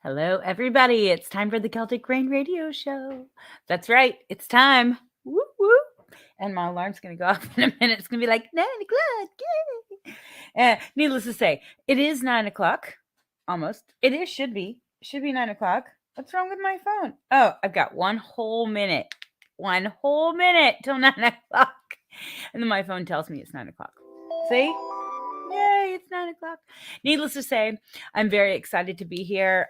Hello, everybody. It's time for the Celtic Rain Radio Show. That's right. It's time. Woo woo. And my alarm's going to go off in a minute. It's going to be like 9 o'clock. Yay. Needless to say, it is 9 o'clock. Almost. Should be 9 o'clock. What's wrong with my phone? Oh, I've got one whole minute. One whole minute till 9 o'clock. And then my phone tells me it's 9 o'clock. See? Yay, it's 9 o'clock. Needless to say, I'm very excited to be here.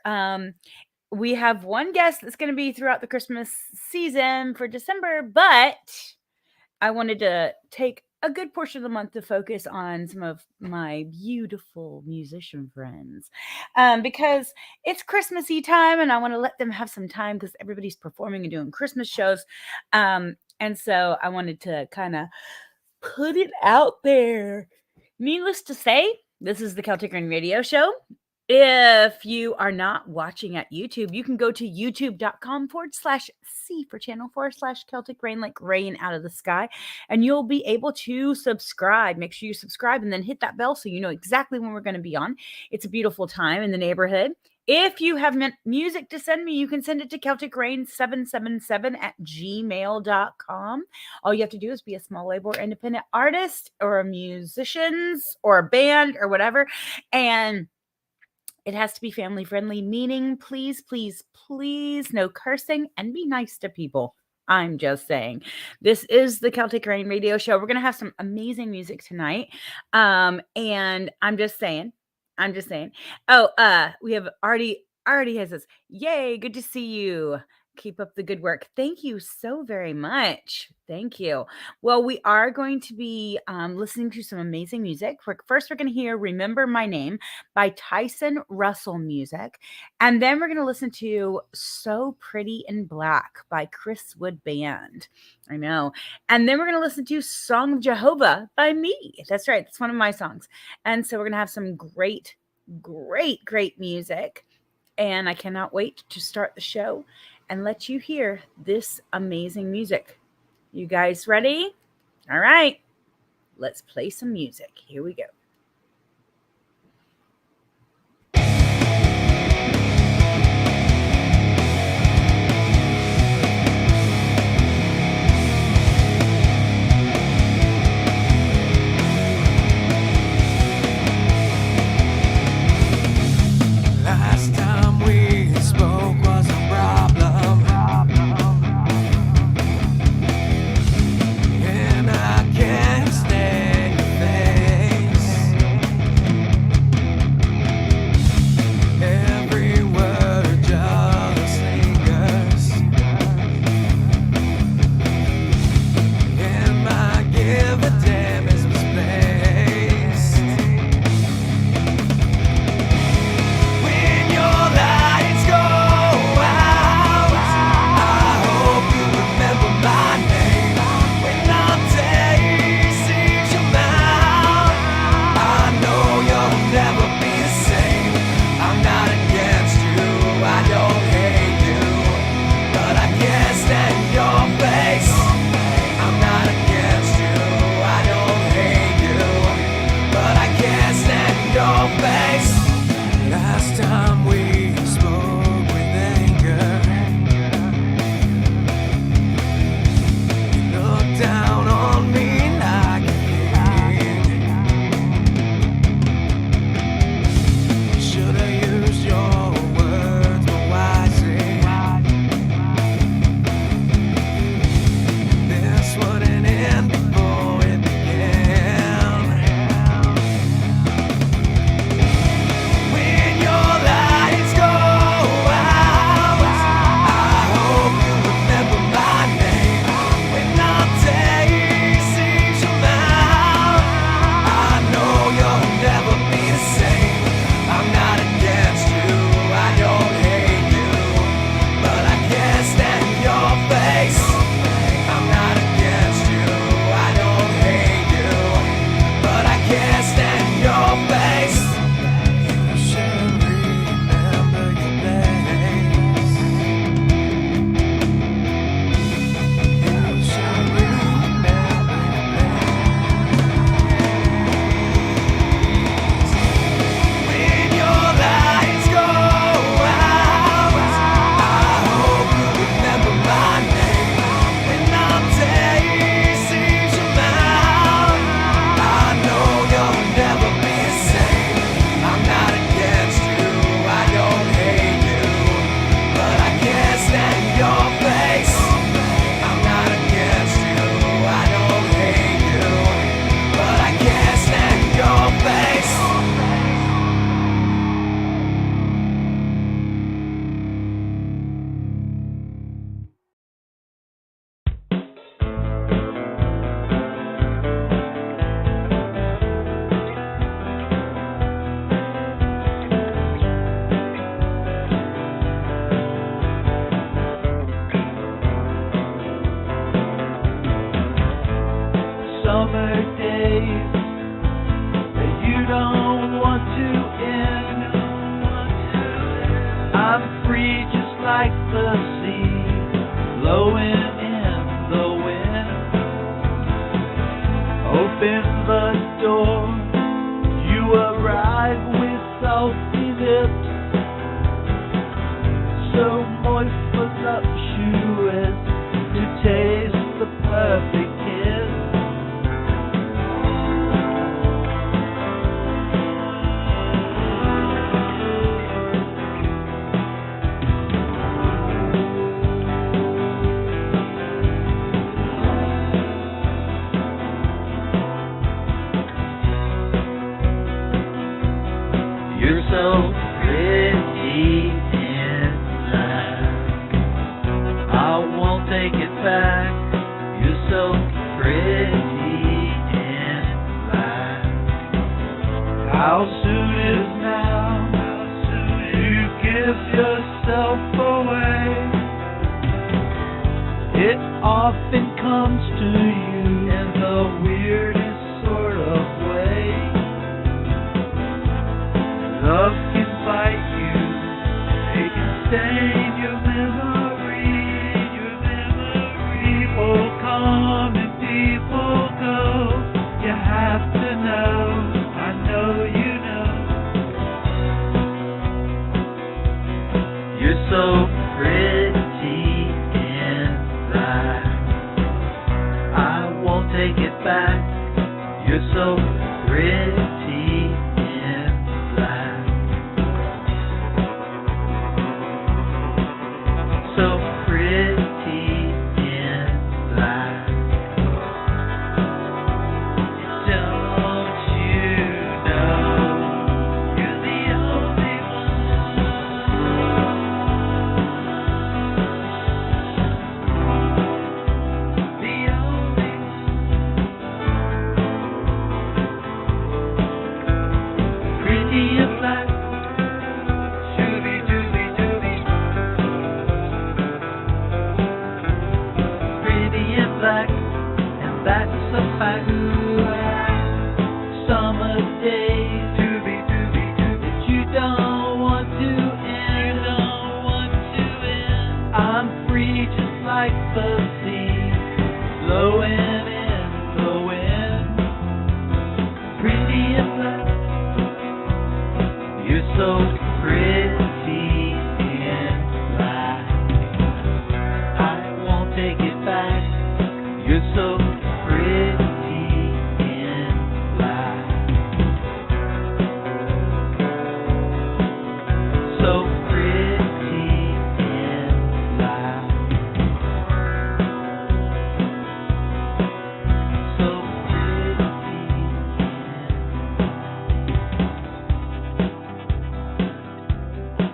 We have one guest that's going to be throughout the Christmas season for December, but I wanted to take a good portion of the month to focus on some of my beautiful musician friends because it's Christmassy time and I want to let them have some time because everybody's performing and doing Christmas shows. And so I wanted to kind of put it out there. Needless to say, this is the Celtic Rain Radio Show. If you are not watching at YouTube, you can go to youtube.com/C for channel/Celtic Rain, like rain out of the sky, and you'll be able to subscribe. Make sure you subscribe and then hit that bell so you know exactly when we're going to be on. It's a beautiful time in the neighborhood. If you have music to send me, you can send it to CelticRain777@gmail.com. All you have to do is be a small label or independent artist or a musicians or a band or whatever. And it has to be family friendly, meaning please, please, please, no cursing and be nice to people. I'm just saying. This is the Celtic Rain Radio Show. We're going to have some amazing music tonight. And I'm just saying. Oh, we have already has this. Yay, good to see you. Keep up the good work. Thank you so very much. Thank you. Well, we are going to be listening to some amazing music. First, we're going to hear Remember My Name by Tyson Russell Music. And then we're going to listen to So Pretty in Black by Chris Wood Band. I know. And then we're going to listen to Song of Jehovah by me. That's right. That's one of my songs. And so we're going to have some great music. And I cannot wait to start the show and let you hear this amazing music. You guys ready? All right. Let's play some music. Here we go. Last time we spoke was a problem, and I can't stand your face. Every word just lingers in my give a damn is misplaced. When your lights go out, I hope you remember my name. When our taste leaves your mouth, I know you'll never be the same. I'm not against you, I don't hate you, but I can't stand your face. I'm not against you, I don't hate you, but I can't stand your face. Last time we spoke with anger, you looked down on me like a king. Should've used your words more wisely. This wouldn't end before it began. When your life like the sea blowing in the wind. Open the door, you arrive with salty lips, so moist, voluptuous, to taste the perfect kiss. You're so pretty inside, I won't take it back. You're so pretty inside. How soon is now? You give yourself away. It often comes to you in the weirdest sort of way. Love can bite you, it can stain your memory. Your memory will come and people go. You have to know, I know you know. You're so pretty inside, I won't take it back. You're so pretty. So pretty inside. Don't you know you're the only one? The only one. Pretty and black. Black, and that's a fact. Summer days that you don't want to end. I'm free just like the sea blowing in the wind. Pretty and black, you're so pretty and black. I won't take it back. You're so pretty in black. So pretty in black. So pretty in black.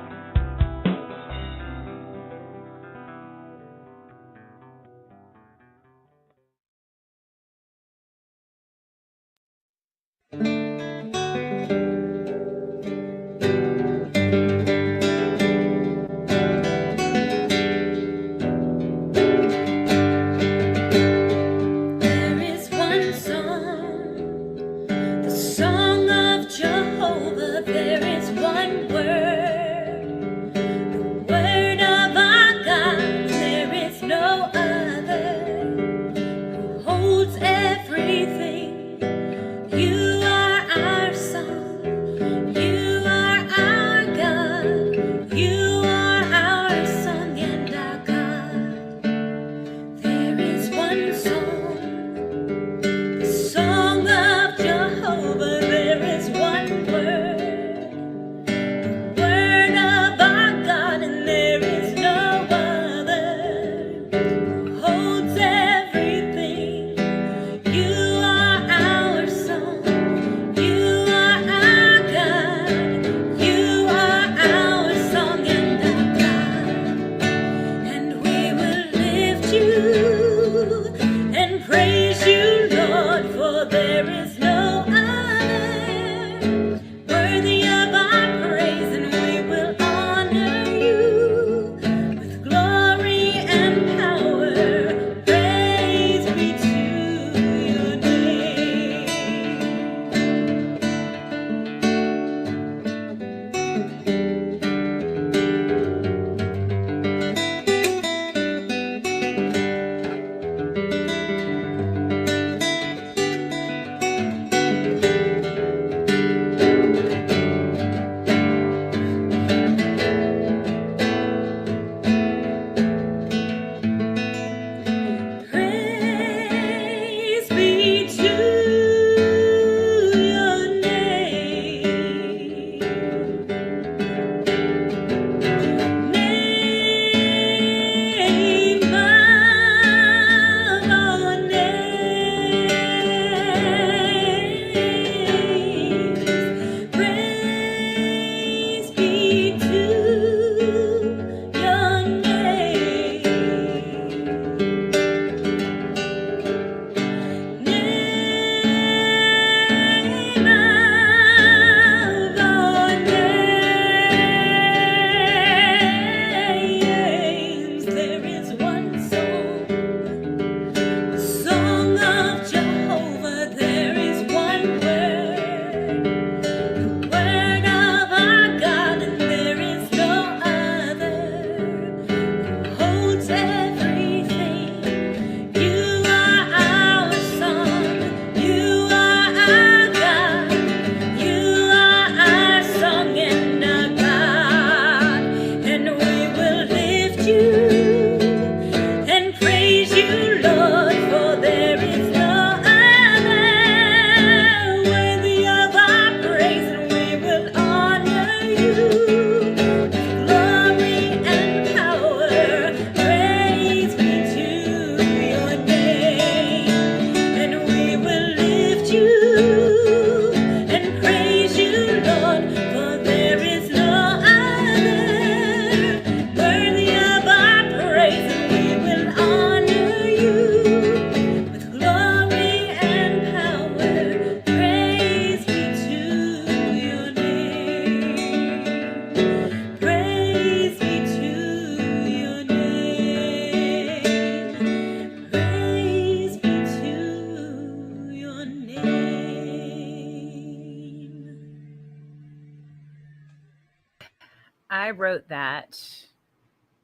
I wrote that.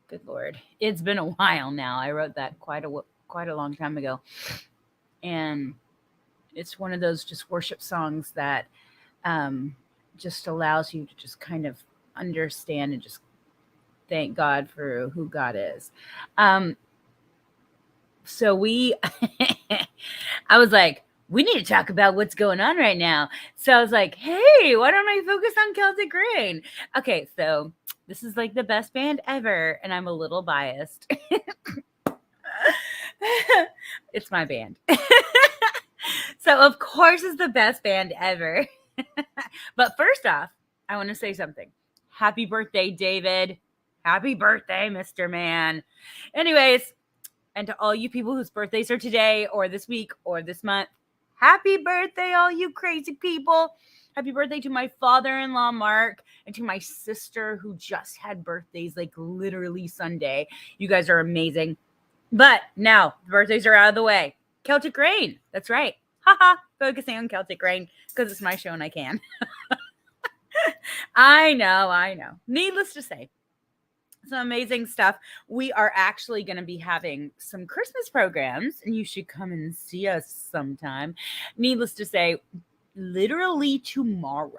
Good Lord, it's been a while now. I wrote that quite a long time ago, and it's one of those just worship songs that um, just allows you to just kind of understand and just thank God for who God is. Um, so we, I was like, we need to talk about what's going on right now. So I was like, hey, why don't I focus on Celtic Rain? Okay, so this is like the best band ever, and I'm a little biased. It's my band. So, of course, it's the best band ever. But first off, I want to say something. Happy birthday, David. Happy birthday, Mr. Man. Anyways, and to all you people whose birthdays are today or this week or this month, happy birthday, all you crazy people. Happy birthday to my father-in-law, Mark, and to my sister who just had birthdays like literally Sunday. You guys are amazing. But now the birthdays are out of the way. Celtic Rain. That's right. Haha. Focusing on Celtic Rain because it's my show and I can. I know. Needless to say, some amazing stuff. We are actually going to be having some Christmas programs, and you should come and see us sometime. Needless to say, literally tomorrow.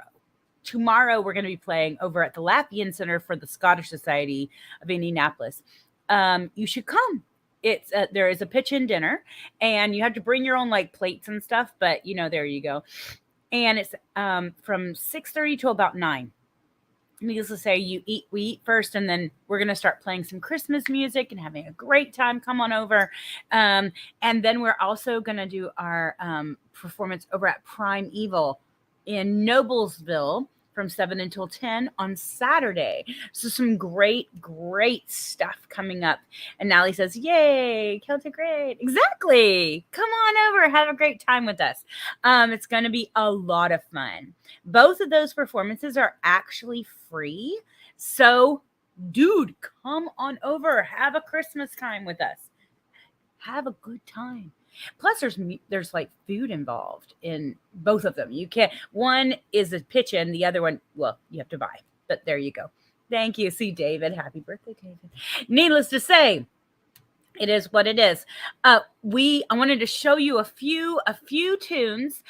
Tomorrow, we're going to be playing over at the Lafayette Center for the Scottish Society of Indianapolis. You should come. It's there is a pitch-in dinner, and you have to bring your own like plates and stuff. But there you go. And it's from 6:30 to about 9. Needless to say, we eat first, and then we're gonna start playing some Christmas music and having a great time. Come on over, and then we're also gonna do our performance over at Prime Evil in Noblesville from 7 until 10 on Saturday. So some great stuff coming up. And Natalie says, yay, Celtic Rain. Exactly. Come on over. Have a great time with us. It's going to be a lot of fun. Both of those performances are actually free. So, dude, come on over. Have a Christmas time with us. Have a good time. Plus, there's like food involved in both of them. You can't. One is a pitch-in, the other one, well, you have to buy. But there you go. Thank you. See, David. Happy birthday, David. Needless to say, it is what it is. I wanted to show you a few tunes.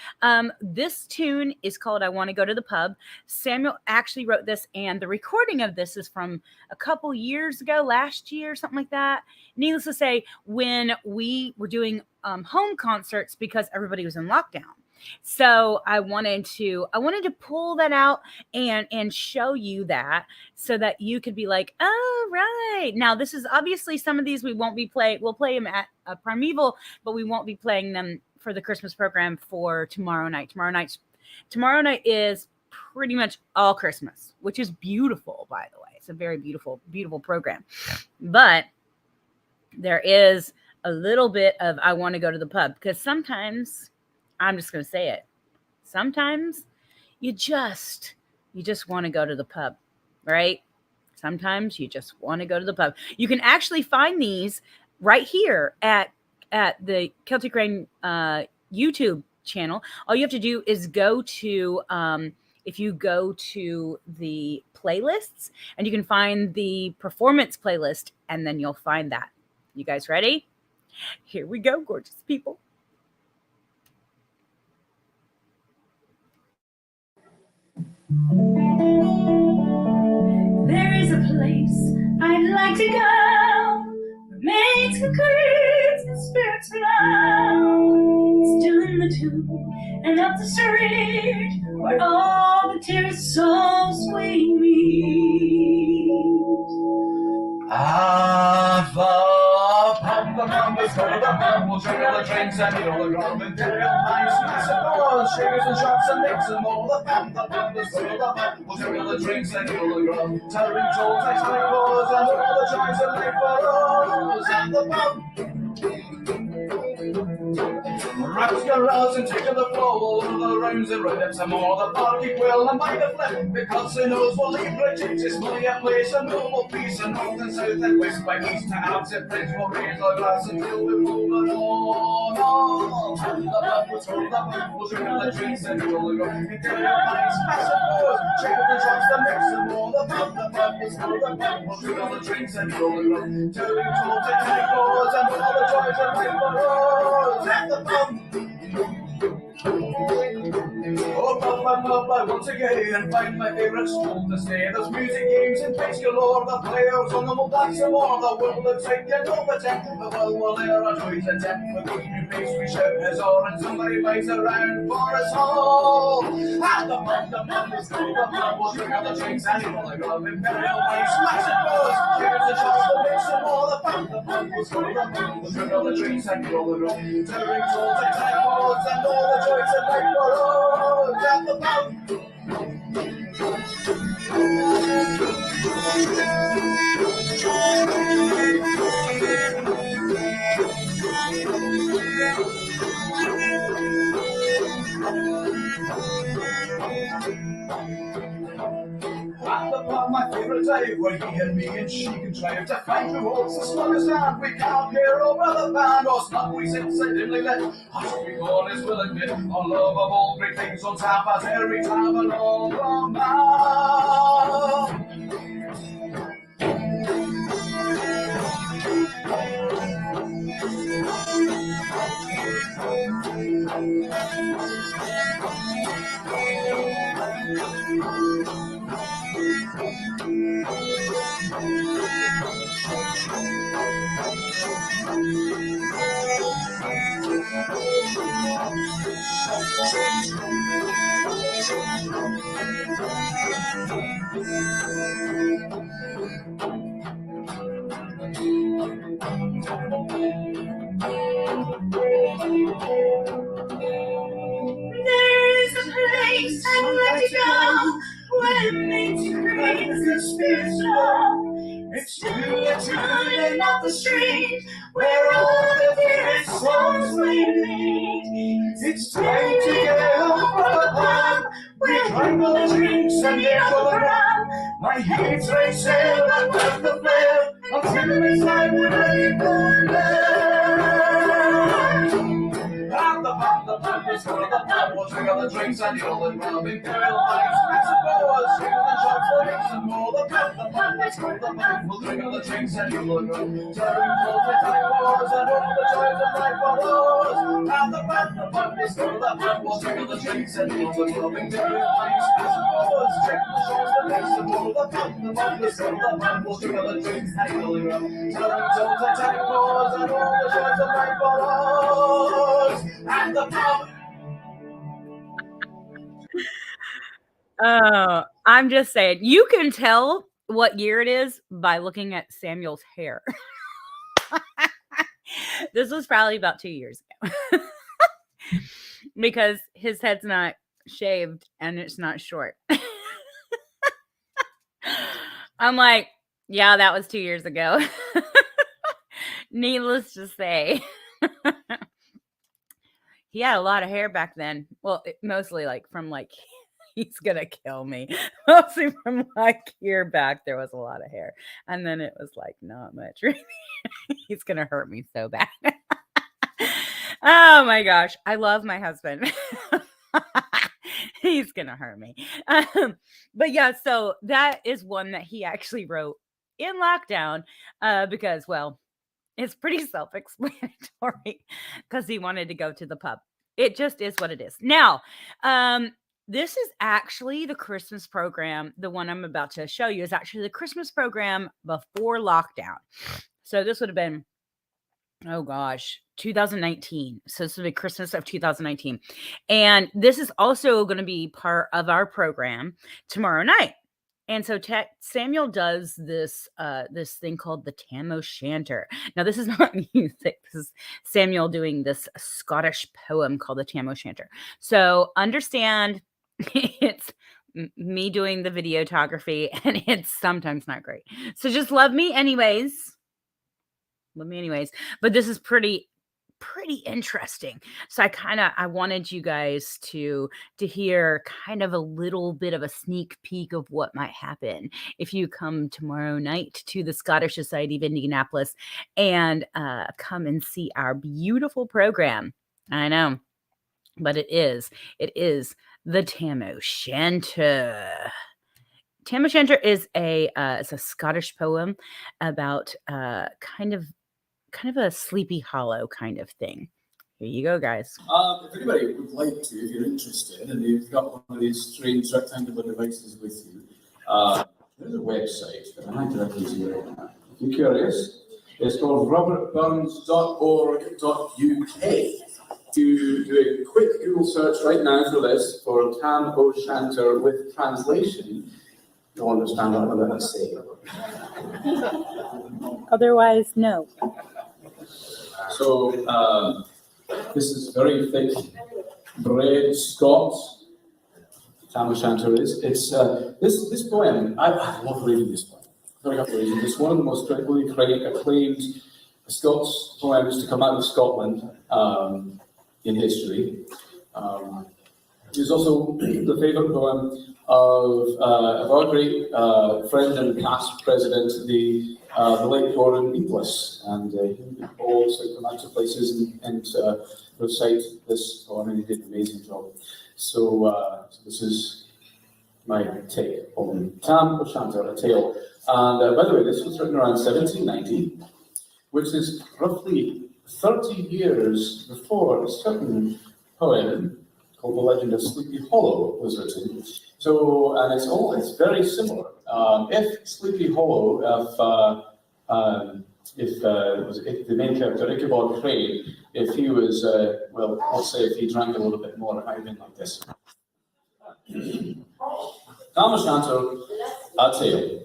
This tune is called "I Want to Go to the Pub." Samuel actually wrote this, and the recording of this is from a couple years ago, last year, something like that. Needless to say, when we were doing home concerts because everybody was in lockdown. So I wanted to pull that out and show you that so that you could be like, oh, right. Now, this is obviously some of these we won't be playing. We'll play them at Primeval, but we won't be playing them for the Christmas program for tomorrow night. Tomorrow night is pretty much all Christmas, which is beautiful, by the way. It's a very beautiful, beautiful program. But there is a little bit of I want to go to the pub because sometimes, I'm just going to say it, sometimes you just want to go to the pub, right? Sometimes you just want to go to the pub. You can actually find these right here at the Celtic Rain YouTube channel. All you have to do is go to if you go to the playlists, and you can find the performance playlist, and then you'll find that. You guys ready? Here we go, gorgeous people. There is a place I'd like to go, where makes the creeds and spirits flow. It's down the tube and up the street, where all the tears so sweet meet. The numbers go to the pub, we'll drink all the drinks and eat all the grub and do your pints and some more, sugars and shots and mix and all. The numbers go to the pub, we'll drink all the drinks and eat all the grub, telling tolls, next time calls, and all the joys of life for all at the pub. Raps your rouse and take to the floor, the rounds and ride up some more. The party will and by the flip, because he knows we'll leave Bridget. It's money a place and noble peace, and north and south and west by east to absent friends will raise our glass until we're rolling on. And the pub will throw the pub, we'll drink the drinks and we'll go. Until your pints pass and pours, check out the shots, the mix and more. The pub is how the pub will drink all the drinks and roll and roll. Telling tales and telling boards and all the joys and rainbows at the pub. Oh, pub, I once again find my favourite spot to stay. There's music, games, and face galore. The players on them will black some more. The world looks like an overtake. The world will there are toys and tech. With each new face we shout his all, and somebody buys around for us all. At the pub is cool. The pub will drink all the drinks and all the grub. Imperial wine, smash and buzz. Cheers and shots to make some more. The pub is cool. The pub will drink all the drinks and all the grub. Telling tales and telling boards and all the joys and rainbows at the pub. At the pub, my favourite day, where he and me and she contrive to find who holds the strongest hand. We can't hear over the band, or snub we sit dimly lit. Hush we all is will admit, our love of all great things on tap as every time and all the man. There's a place I'd like to go where nature creates the spirit's love. It's to the turn of the street where all the favorite songs we meet. It's time to get out for the pub. We drink all the drinks and get all the grub. My heat's right sail and burn the flare until it's time to break the At the pub is full of the pub. We'll drink all the drinks and the old and grub. Imperial wines, massive boas, cheers and shots for drinks and more. The pub is full of the pub. We'll drink all the drinks and the old and grub. Tearing clothes and time wars and all the joys of life for those. At the pub is full of the pub. We'll drink all the drinks and the old and grub. Imperial wines, massive boas, check the shows, the drinks and more. The pub is full of the pub. We'll drink all the drinks and the old and grub. Tearing clothes and time wars and all the joys of life for those. At the pub. Oh, I'm just saying, you can tell what year it is by looking at Samuel's hair. This was probably about 2 years ago. Because his head's not shaved and it's not short. I'm like, yeah, that was 2 years ago. Needless to say. He had a lot of hair back then. Well, mostly like from like, he's gonna kill me. Mostly from like here back, there was a lot of hair. And then it was like not much. He's gonna hurt me so bad. Oh my gosh. I love my husband. He's gonna hurt me. But yeah, so that is one that he actually wrote in lockdown because, well, it's pretty self-explanatory because he wanted to go to the pub. It just is what it is. Now, this is actually the Christmas program. The one I'm about to show you is actually the Christmas program before lockdown. So this would have been, oh gosh, 2019. So this would be Christmas of 2019. And this is also going to be part of our program tomorrow night. And so Samuel does this this thing called the Tam O'Shanter. Now, this is not music. This is Samuel doing this Scottish poem called the Tam O'Shanter. So understand, it's me doing the videography, and it's sometimes not great. So just love me anyways. Love me anyways. But this is pretty interesting. So I wanted you guys to hear kind of a little bit of a sneak peek of what might happen if you come tomorrow night to the Scottish Society of Indianapolis and come and see our beautiful program. I know, but it is the Tam O'Shanter. Tam O'Shanter is it's a Scottish poem about kind of a Sleepy Hollow kind of thing. Here you go, guys. If anybody would like to, if you're interested, and you've got one of these strange rectangular devices with you, there's a website that I might directly to you right now. If you're curious, it's called robertburns.org.uk. You do a quick Google search right now for this, for Tam O'Shanter with translation. You'll understand what I'm going to say. Otherwise, no. So, this is very thick bread Scots. Tam O'Shanter is. It's this poem. I love reading this poem. Very happy reading. It's one of the most critically acclaimed Scots poems to come out of Scotland in history. It's also the favourite poem of our great friend and past president, the late Gordon Inglis, and he also come out to places and recite this poem, and he did an amazing job. So this is my take on Tam O'Shanter, a tale. And by the way, this was written around 1790, which is roughly 30 years before a certain poem called The Legend of Sleepy Hollow was written. So, and it's very similar. If Sleepy Hollow, if the main character, Ichabod Crane, if he was, well, let's say if he drank a little bit more, it might have been like this. Tam O'Shanter, a tale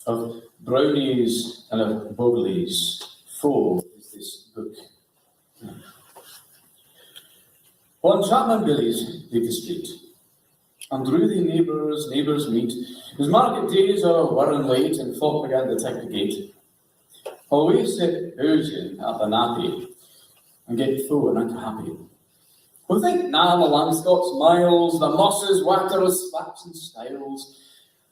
of brownies and of boglies. Full is this book. On Chapman Billy's Baker Street, and through the neighbours meet, as market days are wearing late and folk began to take the gate. Always sit oozing at the nappy and get full and happy. We think now the Langscott's miles, the mosses, wackers, slaps and styles,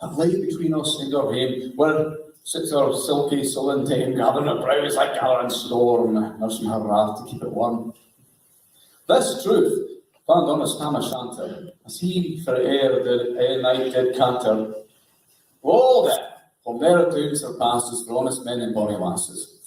have laid between us and our hame, where sits our silky sullen dame, gathering her brows like gathering storm, nursing her wrath to keep it warm. This truth found honest Tam O'Shanter, as he for air night did canter. Oh, there, from there down surpasses for honest men and bonny lasses.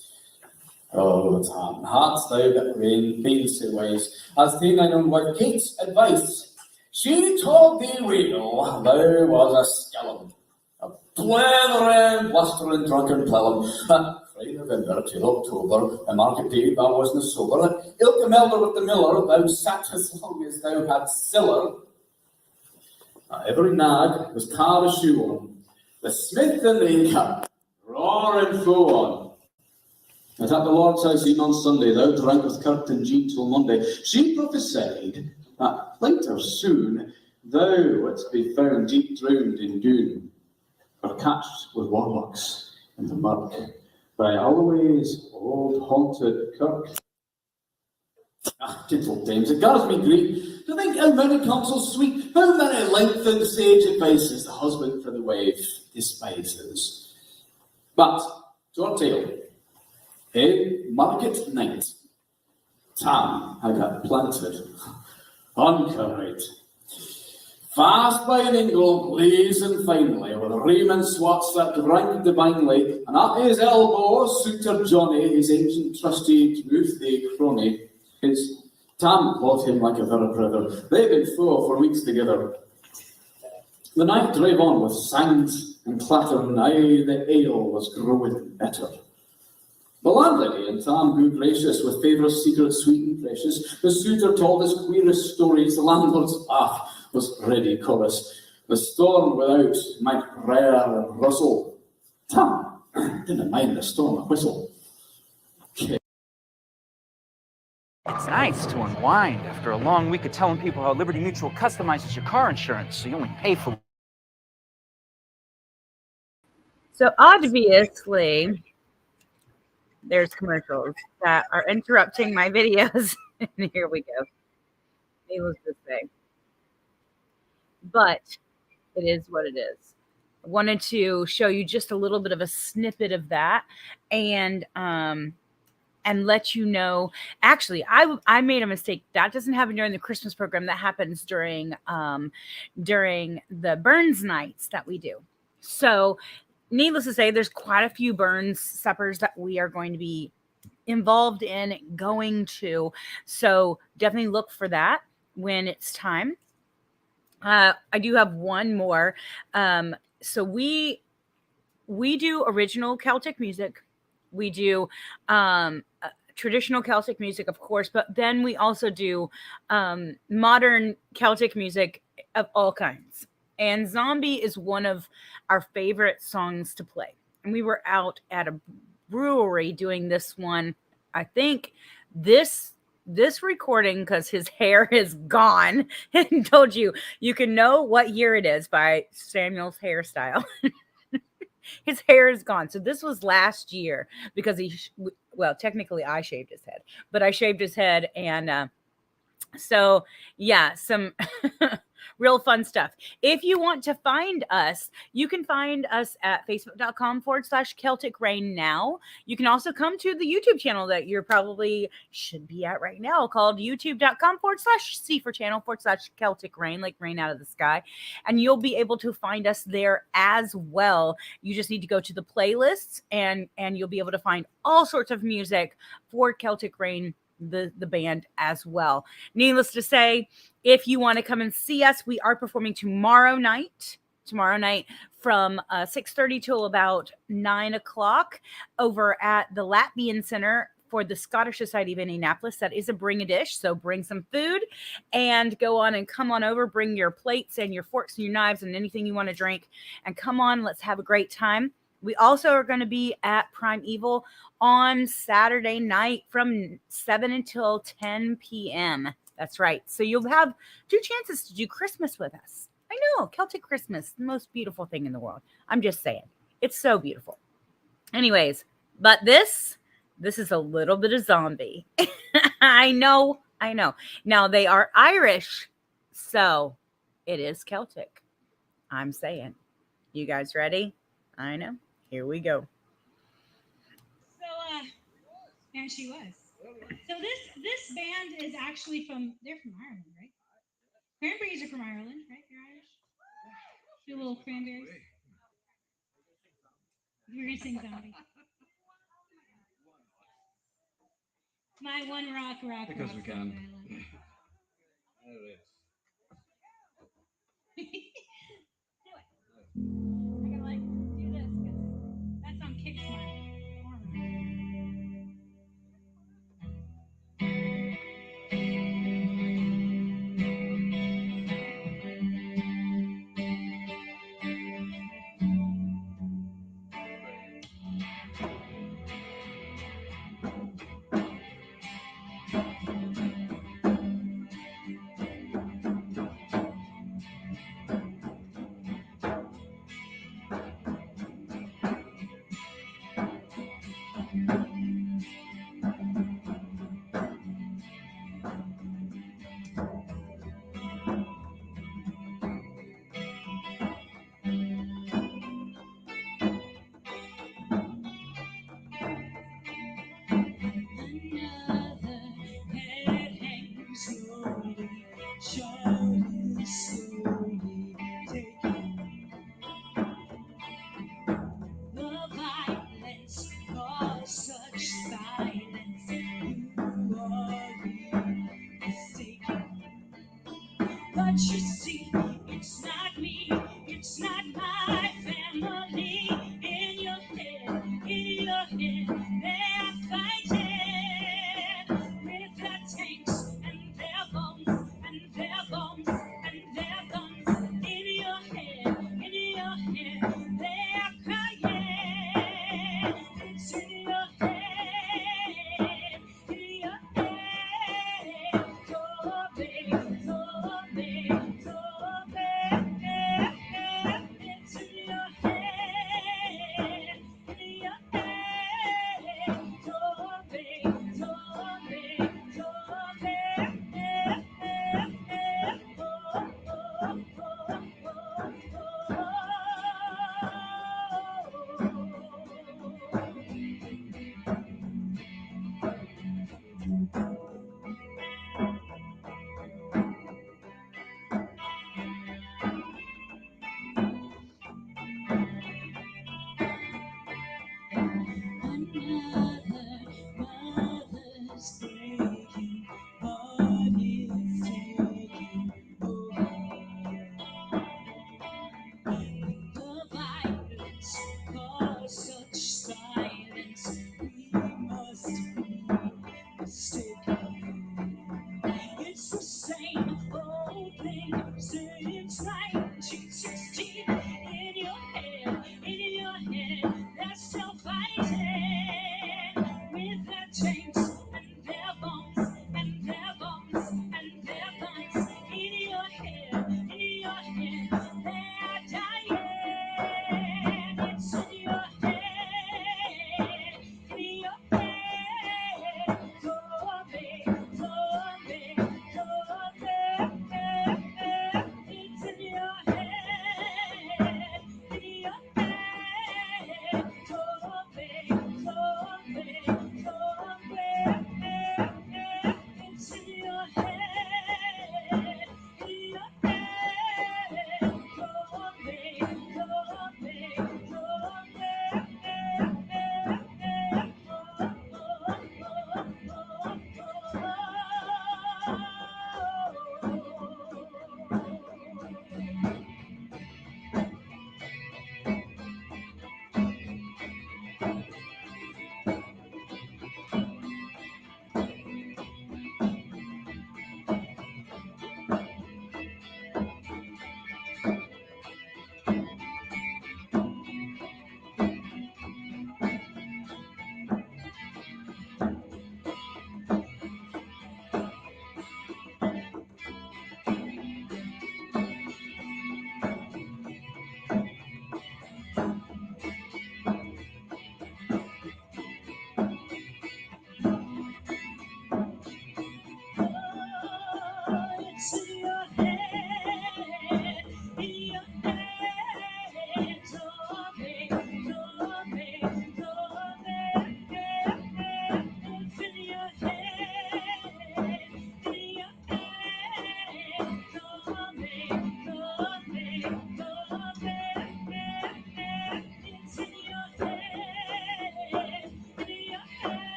Oh, Tam, hadst thou but been so wise, as ta'en thine own wife Kate's advice, she told thee well thou was a skellum, a blethering, blustering, drunken plellum, that Friday, November till October, a market day thou wasna sober, ilka melder with the miller, thou sat as long as thou had siller. Every nag was carved a shoe on, the smith and the inca, roar and flow on. As at the Lord's house e'en on Sunday, thou drank with Kurt and Jean till Monday. She prophesied that later soon thou wouldst be found deep drowned in Doon, or catched with warlocks in the murk by Alloway's old haunted kirk. Gentle dames, it gars me great to think how many counsels sweet, how many lengthened sage advices the husband for the wife despises. But to our tale. Market night, Tam had got planted, uncarried. Fast by an ingle, blazing finely, with Raymond Swats that drank divinely, and at his elbow, suitor Johnny, his ancient trusty toothy crony. His Tam caught him like a very brother. They'd been four for weeks together. The night drave on with sounds and clatter, and aye, the ale was growing better. The landlady and Tam grew gracious, with favour's secret sweet and precious. The suitor told his queerest stories, the landlord's laugh was ready chorus. The storm without might rare and rustle. Tam didn't mind the storm a whistle. It's nice to unwind after a long week of telling people how Liberty Mutual customizes your car insurance so you only pay for. So obviously, there's commercials that are interrupting my videos. And here we go. Needless to say. But it is what it is. I wanted to show you just a little bit of a snippet of that and let you know. Actually, I made a mistake. That doesn't happen during the Christmas program. That happens during the Burns nights that we do. So, needless to say, there's quite a few Burns suppers that we are going to be involved in going to. So, definitely look for that when it's time. I do have one more. So we do original Celtic music. We do traditional Celtic music, of course, but then we also do modern Celtic music of all kinds. And Zombie is one of our favorite songs to play. And we were out at a brewery doing this one. I think this recording, because his hair is gone, and told you you can know what year it is by Samuel's hairstyle. His hair is gone. So this was last year because well, technically I shaved his head, but I shaved his head. And so yeah, some real fun stuff. If you want to find us, you can find us at facebook.com/Celtic Rain Now. You can also come to the YouTube channel that you're probably should be at right now, called youtube.com/C for channel/Celtic Rain, like rain out of the sky. And you'll be able to find us there as well. You just need to go to the playlists and you'll be able to find all sorts of music for Celtic Rain, the band, as well. Needless to say, if you want to come and see us, we are performing tomorrow night from 6:30 till about 9 o'clock over at the Latvian Center for the Scottish Society of Indianapolis. That is a bring a dish, so bring some food and go on and come on over. Bring your plates and your forks and your knives and anything you want to drink, and come on, let's have a great time. We also are going to be at Prime Evil on Saturday night from 7 until 10 p.m. That's right. So you'll have 2 chances to do Christmas with us. I know, Celtic Christmas, the most beautiful thing in the world. I'm just saying. It's so beautiful. Anyways, but this is a little bit of Zombie. I know. Now they are Irish, so it is Celtic. I'm saying. You guys ready? I know. Here we go. So, and she was. So this band is actually they're from Ireland, right? Cranberries are from Ireland, right? They're Irish. Do little cranberries. We're gonna sing Zombie. My one rock. Because we can. I gotta like do this because that song kicks my arm.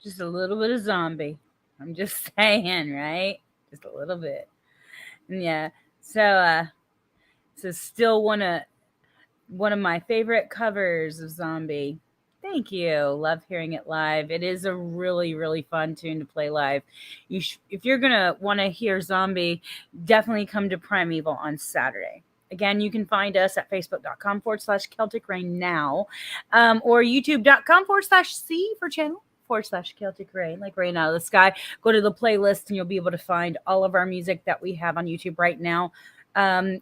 Just a little bit of zombie. I'm just saying, right? Just a little bit. Yeah. So still one of my favorite covers of Zombie. Thank you. Love hearing it live. It is a really, really fun tune to play live. If you're gonna want to hear Zombie, definitely come to Primeval on Saturday. Again, you can find us at facebook.com/Celtic Rain now, or youtube.com/C for channel /Celtic Rain, like rain out of the sky. Go to the playlist and you'll be able to find all of our music that we have on YouTube right now.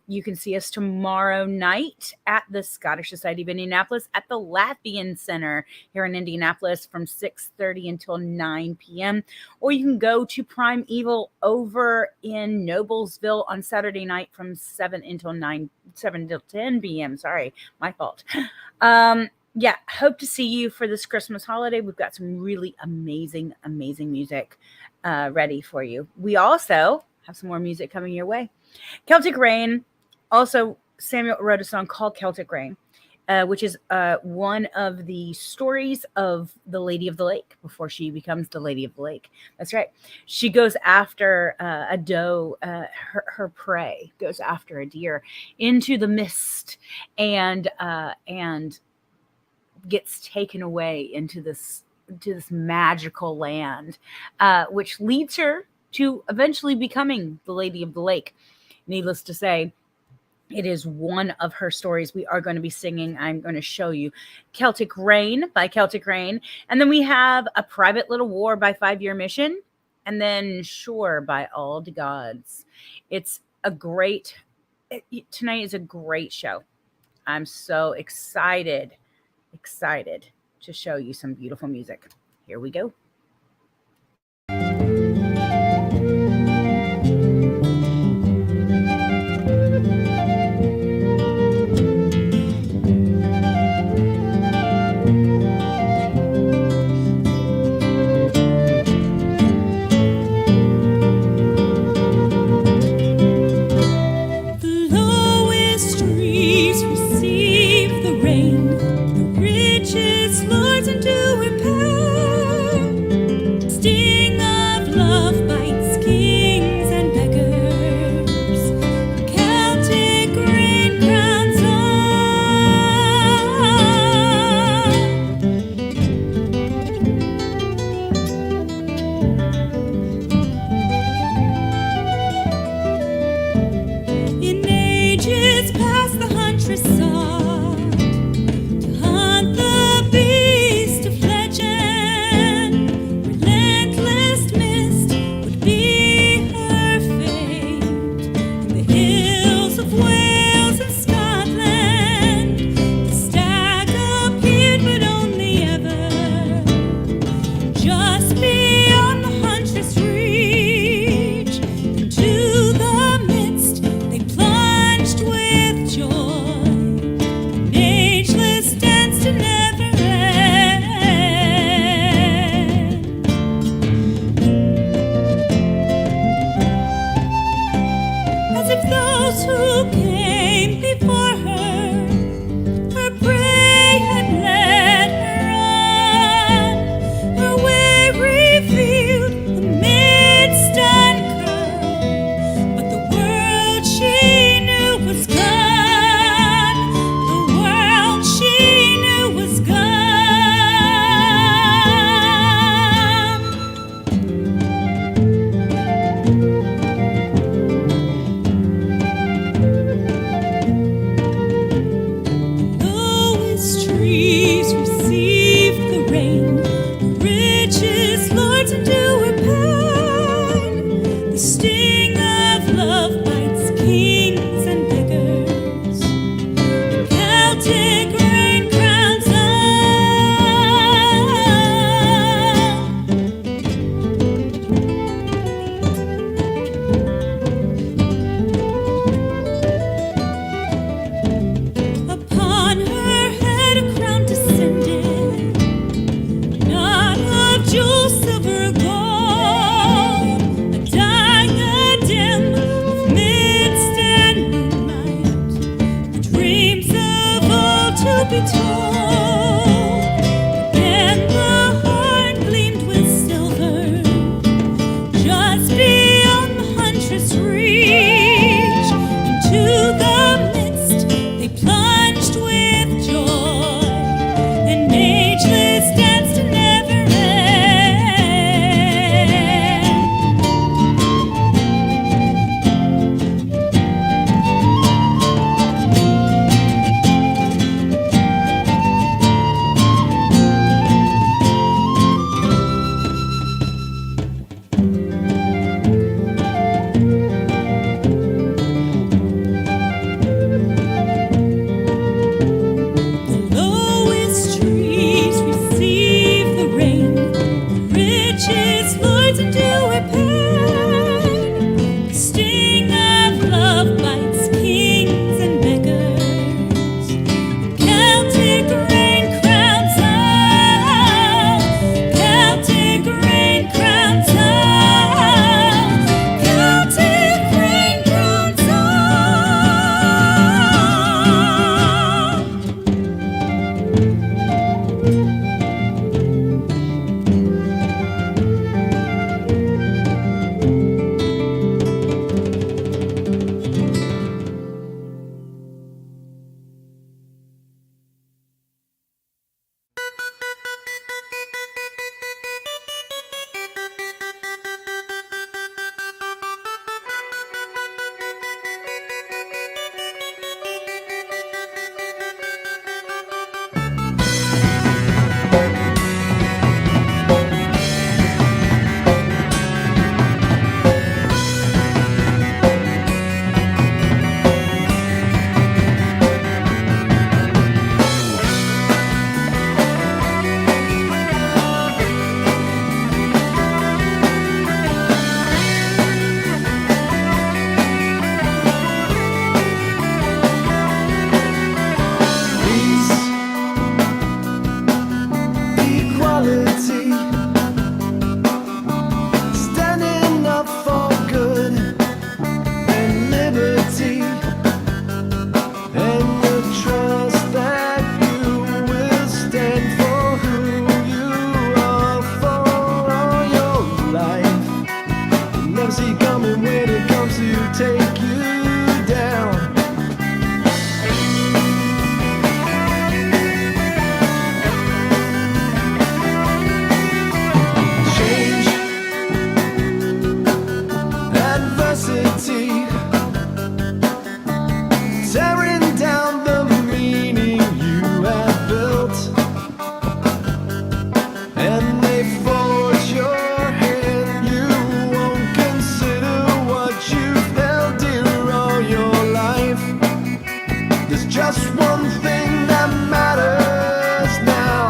You can see us tomorrow night at the Scottish Society of Indianapolis at the Latvian Center here in Indianapolis from 6:30 until 9 p.m. Or you can go to Primeval over in Noblesville on Saturday night from 7 until 10 p.m. Sorry, my fault. Yeah, hope to see you for this Christmas holiday. We've got some really amazing, amazing music ready for you. We also have some more music coming your way. Celtic Rain, also Samuel wrote a song called Celtic Rain, which is one of the stories of the Lady of the Lake before she becomes the Lady of the Lake. That's right. She goes after a doe, her prey goes after a deer into the mist and gets taken away into this magical land, which leads her to eventually becoming the Lady of the Lake. Needless to say, it is one of her stories we are going to be singing. I'm going to show you Celtic Rain by Celtic Rain. And then we have A Private Little War by 5 Year Mission. And then Sure by All the Gods. It's a great, tonight is a great show. I'm so excited to show you some beautiful music. Here we go. Lords and do repair. be told. Again the horn gleamed with silver, just beyond the huntress' reach. Into the midst they plunged with joy, and ageless dance to never end. The lowest trees receive the rain, the richest lords endure pain. The sting of love bites kings and beggars. Celtic rain crowns out, Celtic rain crowns out, Celtic rain crowns out. Equality, standing up for good and liberty, and the trust that you will stand for who you are for all your life. You never see coming when it comes to take you down. Change, adversity, tearing down the meaning you have built, and they force your hand. You won't consider what you've held dear all your life. There's just one thing that matters now.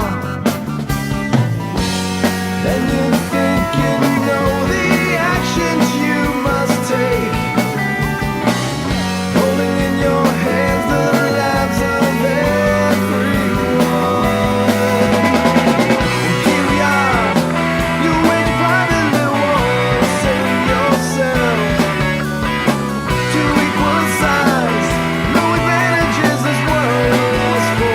And you think you know the actions you must take, holding in your hands the lives of everyone. Here we are, you ain't privately wars, save yourself to equal size. No advantages this world has for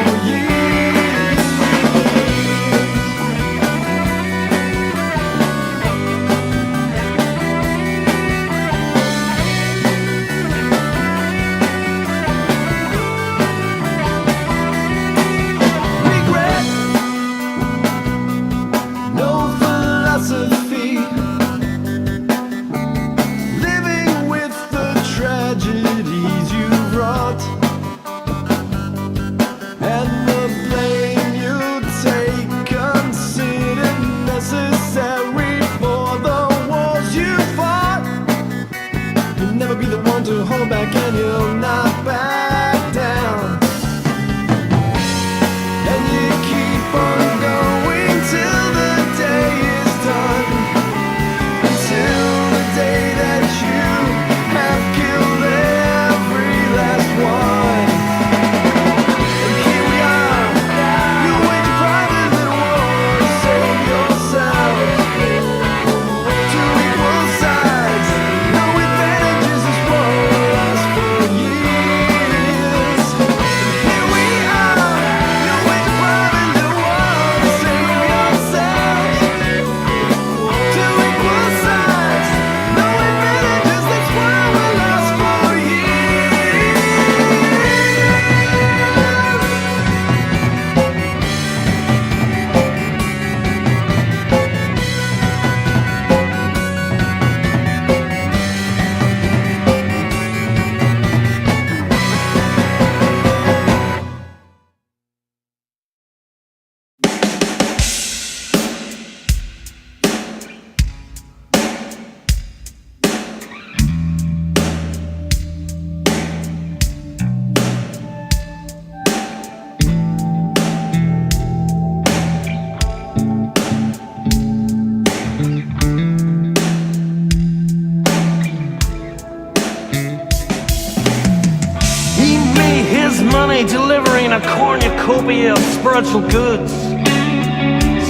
me delivering a cornucopia of spiritual goods,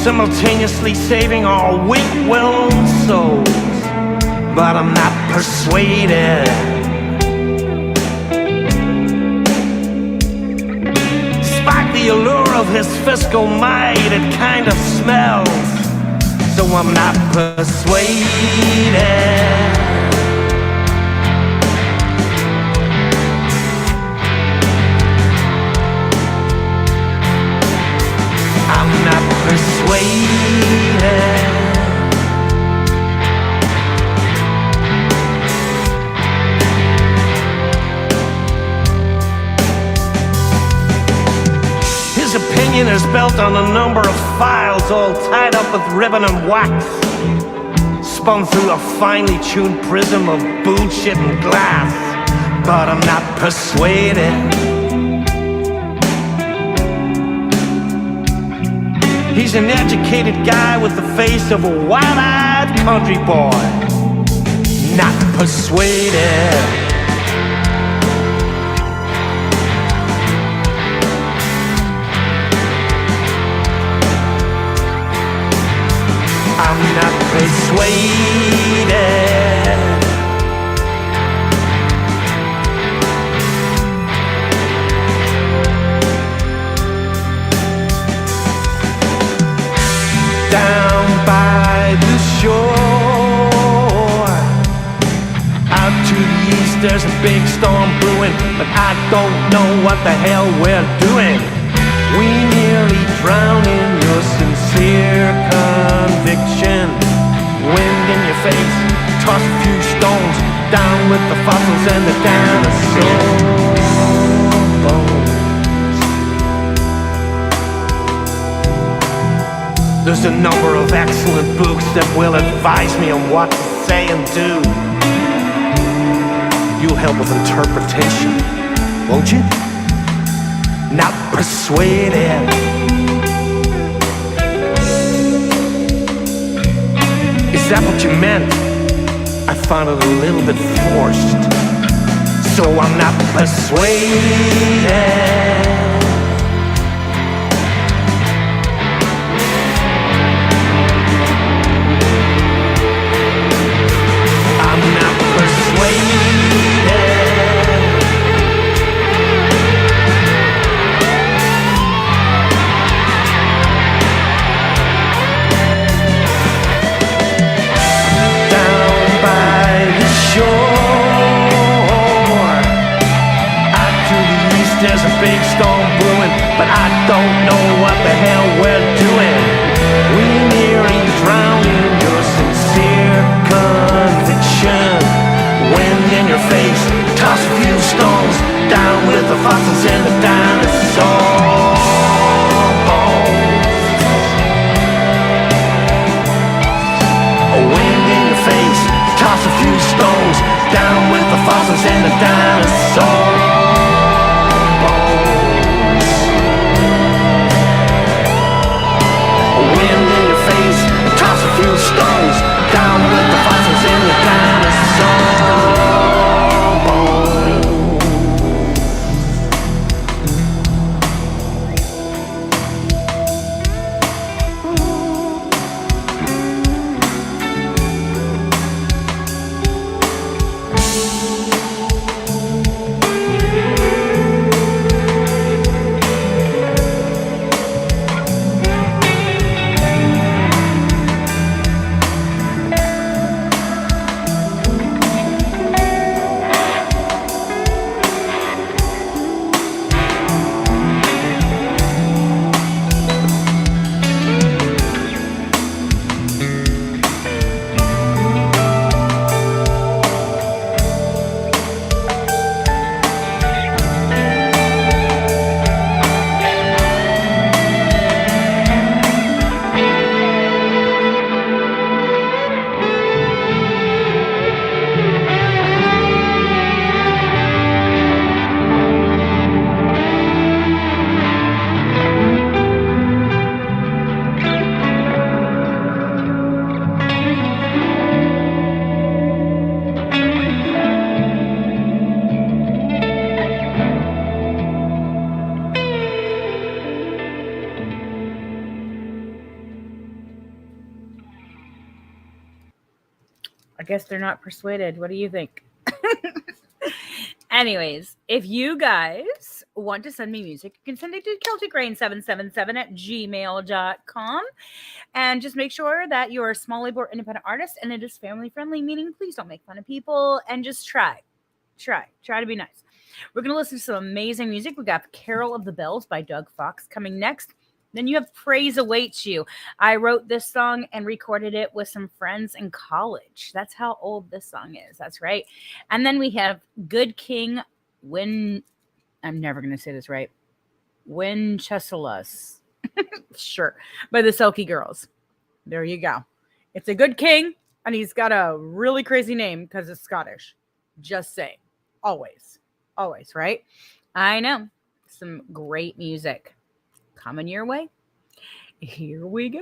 simultaneously saving our weak-willed souls. But I'm not persuaded. Despite the allure of his fiscal might, it kind of smells, so I'm not persuaded. I'm not persuaded. His opinion is built on a number of files all tied up with ribbon and wax, spun through a finely tuned prism of bullshit and glass. But I'm not persuaded. He's an educated guy with the face of a wild-eyed country boy. Not persuaded. I'm not persuaded. Down by the shore, out to the east there's a big storm brewing, but I don't know what the hell we're doing. We nearly drown in your sincere conviction. Wind in your face, toss a few stones, down with the fossils and the dinosaur bones. There's a number of excellent books that will advise me on what to say and do. You'll help with interpretation, won't you? Not persuaded. Is that what you meant? I found it a little bit forced, so I'm not persuaded. There's a big storm brewing, but I don't know what the hell we're doing. We nearly drown in your sincere conviction. Wind in your face, toss a few stones, down with the fossils and the dinosaur bones. A wind in your face, toss a few stones, down with the fossils and the dinosaur. Stones down with the fossils and the dinosaur bones. I guess they're not persuaded. What do you think? Anyways, if you guys want to send me music, you can send it to CelticRain777 at gmail.com. And just make sure that you're a small label or independent artist and it is family friendly, meaning please don't make fun of people and just try to be nice. We're going to listen to some amazing music. We got Carol of the Bells by Doug Fox coming next. Then you have Praise Awaits You. I wrote this song and recorded it with some friends in college. That's how old this song is. That's right. And then we have Good King I'm never going to say this right. Wincheselas. Sure. By the Celtic Girls. There you go. It's a good king and he's got a really crazy name because it's Scottish. Just saying. Always, right? I know. Some great music coming your way. Here we go.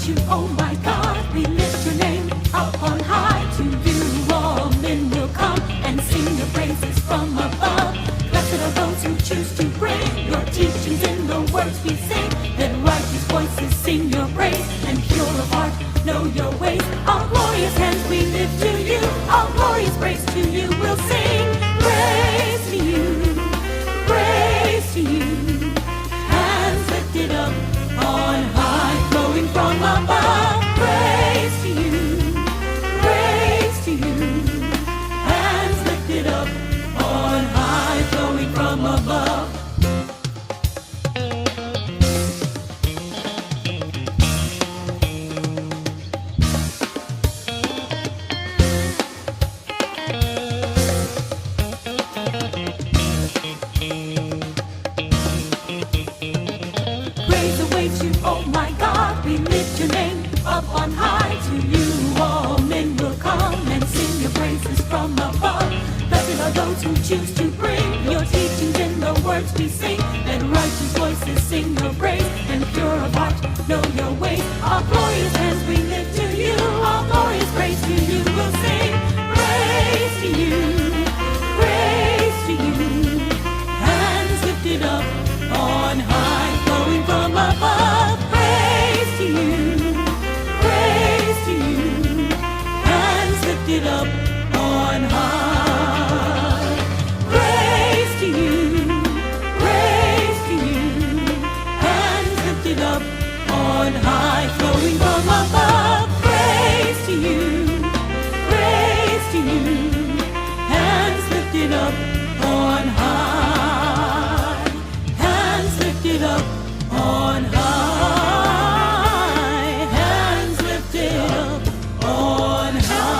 you, oh my God, we lift your name up on high. To you all men will come and sing your praises from above. Blessed are those who choose to bring your teachings in the words we sing. Let righteous voices sing your praise, and pure of heart know your ways. All glorious hands we lift to you, all glorious praise to you we'll sing. Praise to you, praise to you. Hands lifted up on high, flowing from above. Praise to you, praise to you. Hands lifted up on high, flowing from above. praises from above. Blessed are those who choose to bring your teachings in the words we sing. Let righteous voices sing your praise, and pure of heart know your ways. Our glorious hands we lift to you, our glorious praise to you we'll sing. Praise to you, praise to you. Hands lifted up on high, flowing from above. Praise to you, praise to you. Hands lifted up on high. Praise to you, praise to you. Hands lifted up on high, flowing from above. Praise to you, praise to you. Hands lifted up on high. Hands lifted up on high. Hands lifted up on high.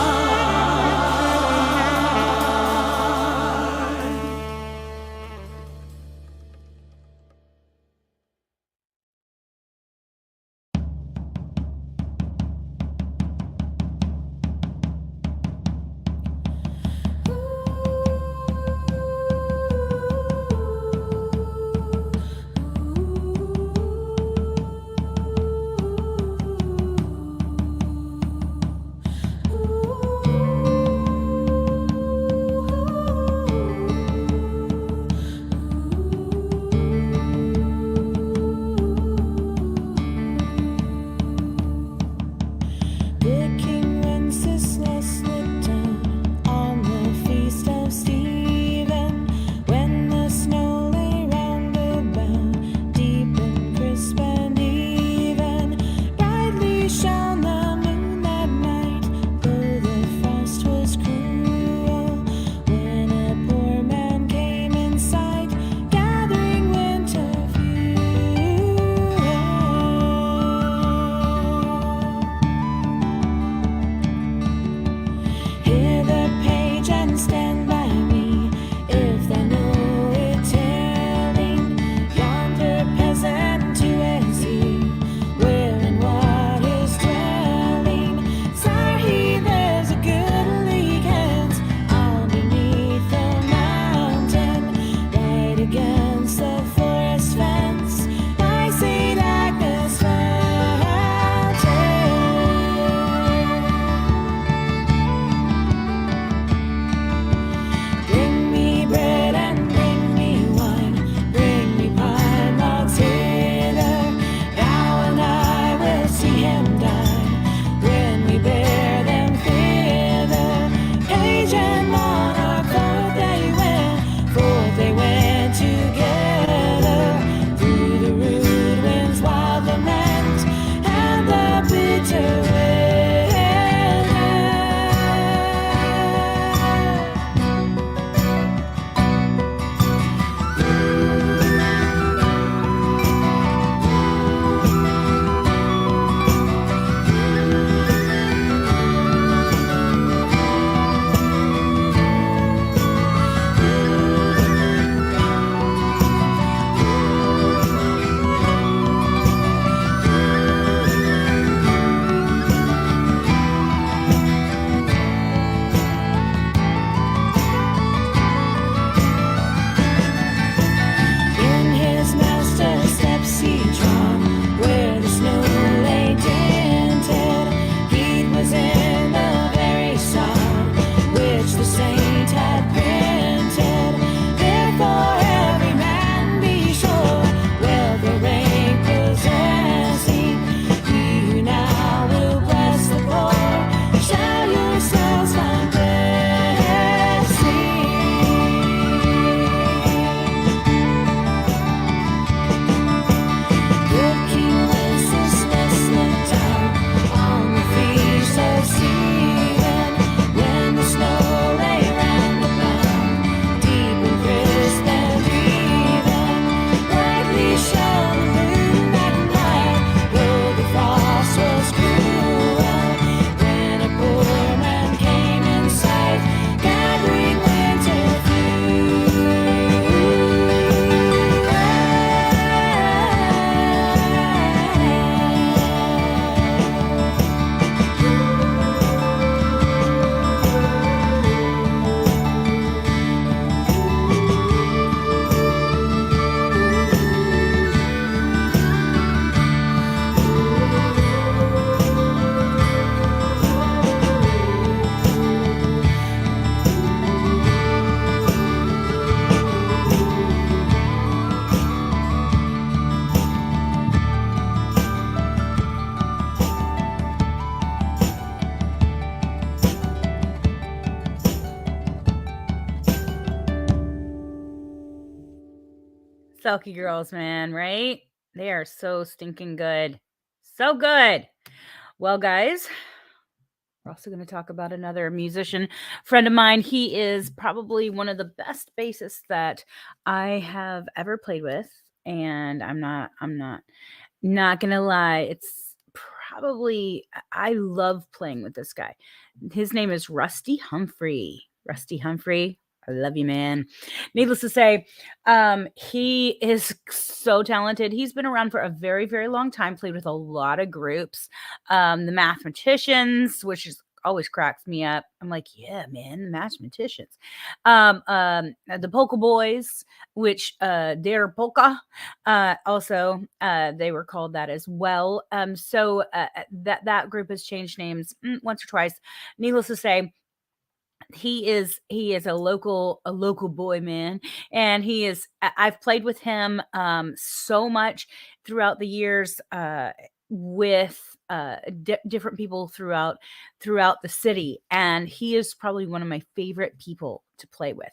Selkie girls, man, right? They are so stinking good. So good. Well, guys, we're also going to talk about another musician friend of mine. He is probably one of the best bassists that I have ever played with, and I'm not gonna lie. It's probably I love playing with this guy. His name is Rusty Humphrey. Rusty Humphrey, I love you, man. Needless to say, he is so talented. He's been around for a very, very long time, played with a lot of groups. The Mathematicians, which is always cracks me up. I'm like, yeah, man, the Mathematicians. The Polka Boys, which they're polka. Also, they were called that as well. So that group has changed names once or twice. Needless to say, he is a local boy, man, and I've played with him so much throughout the years with different people throughout the city, and he is probably one of my favorite people to play with.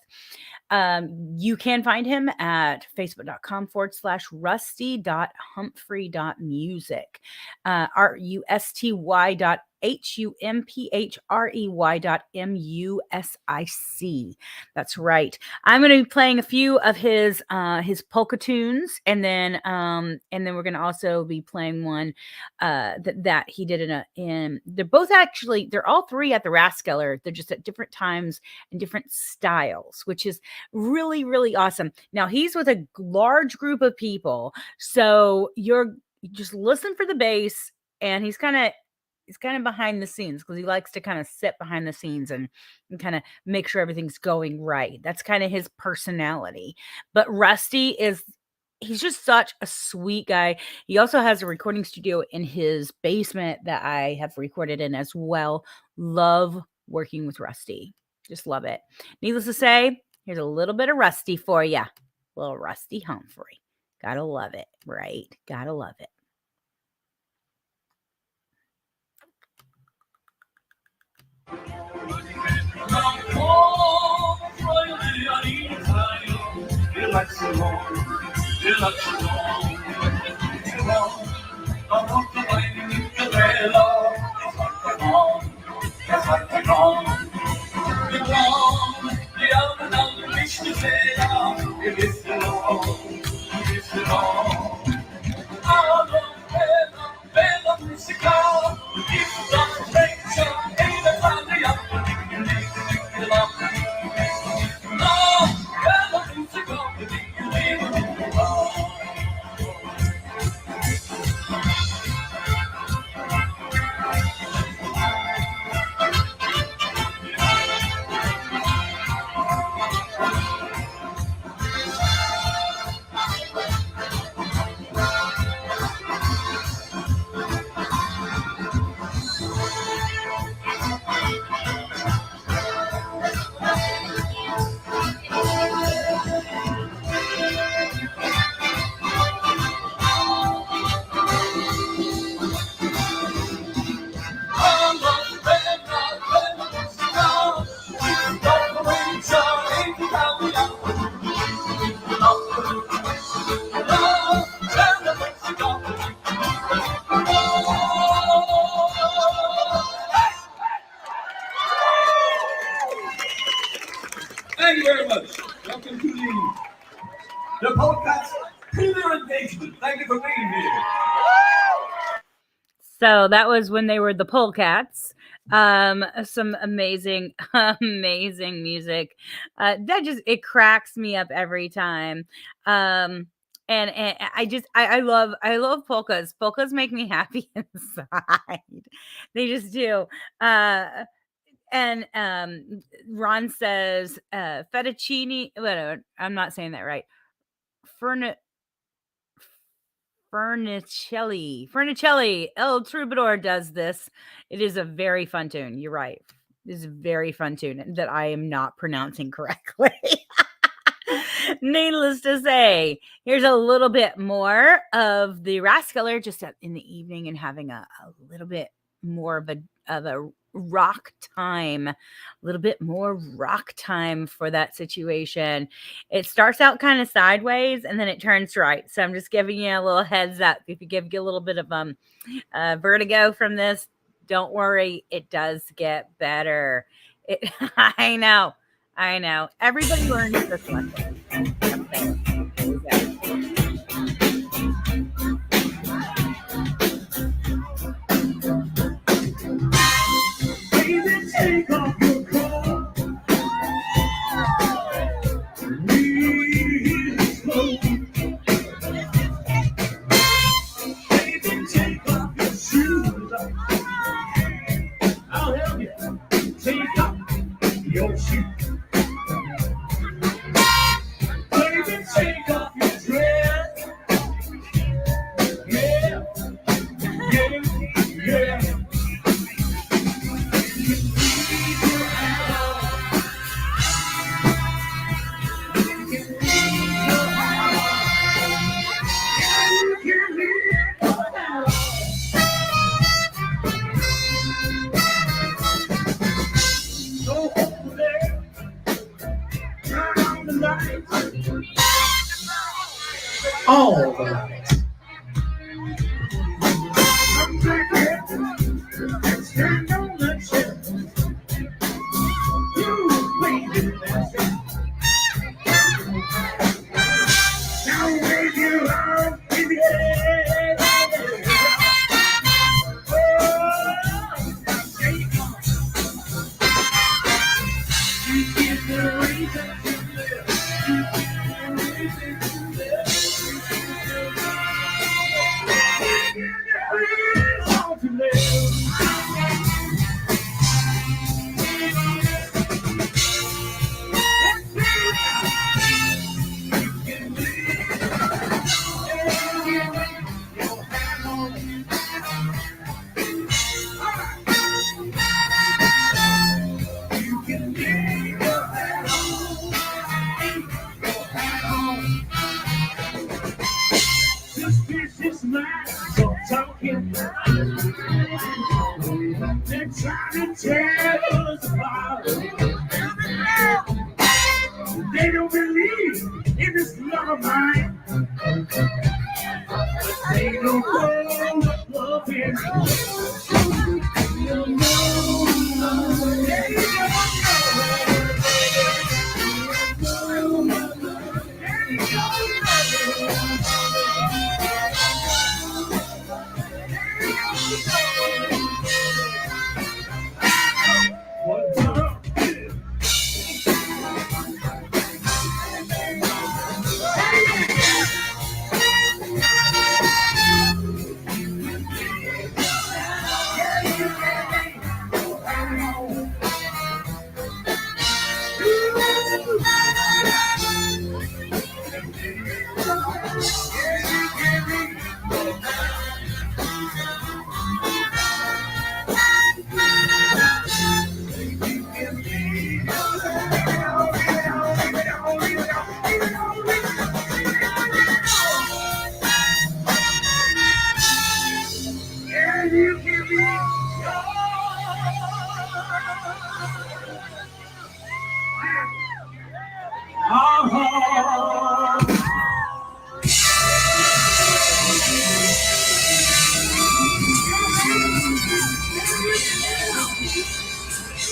You can find him at facebook.com/rusty.humphrey.music. RUSTY.HUMPHREY.MUSIC. That's right. I'm going to be playing a few of his polka tunes, and then we're going to also be playing one that he did they're all three at the Raskeller. They're just at different times and different styles, which is really, really awesome. Now he's with a large group of people, so you just listen for the bass, and he's kind of behind the scenes because he likes to kind of sit behind the scenes and kind of make sure everything's going right. That's kind of his personality. But Rusty he's just such a sweet guy. He also has a recording studio in his basement that I have recorded in as well. Love working with Rusty. Just love it. Needless to say, here's a little bit of Rusty for you. Little Rusty Humphrey. Gotta love it, right? Gotta love it. Thank you very much. Welcome to the podcast Premier Engagement. Thank you for being here. So that was when they were the Polecats. Some amazing, amazing music. It cracks me up every time. And I love polkas. Polkas make me happy inside. They just do. And Ron says fettuccine. Whatever. I'm not saying that right. Fernicelli. El Troubadour does this. It is a very fun tune. You're right. It is a very fun tune that I am not pronouncing correctly. Needless to say, here's a little bit more of the Raskeller just in the evening and having a little bit more of rock time, a little bit more rock time for that situation. It starts out kind of sideways and then it turns right. So I'm just giving you a little heads up. If you give you a little bit of vertigo from this, don't worry, it does get better. It, I know, I know. Everybody learns this lesson. Okay, here we go. Baby, take off your coat. Real slow. Baby, take off your shoes. I'll help you. Take off your shoes. Baby, take off your dress. Yeah, yeah, yeah. So over there, turn on the lights. All the lights. I'm back stand on the shelf. You baby, that's it. Now wave your arms in the air. Oh, take on. You give the reason to live. You give the reason to live. You give the reason to live. You can leave your hat on. Suspicious minds are talking. They're trying to tear us apart. They don't believe in this love of mine. They don't know what love is. They don't know. They don't know. They what love is.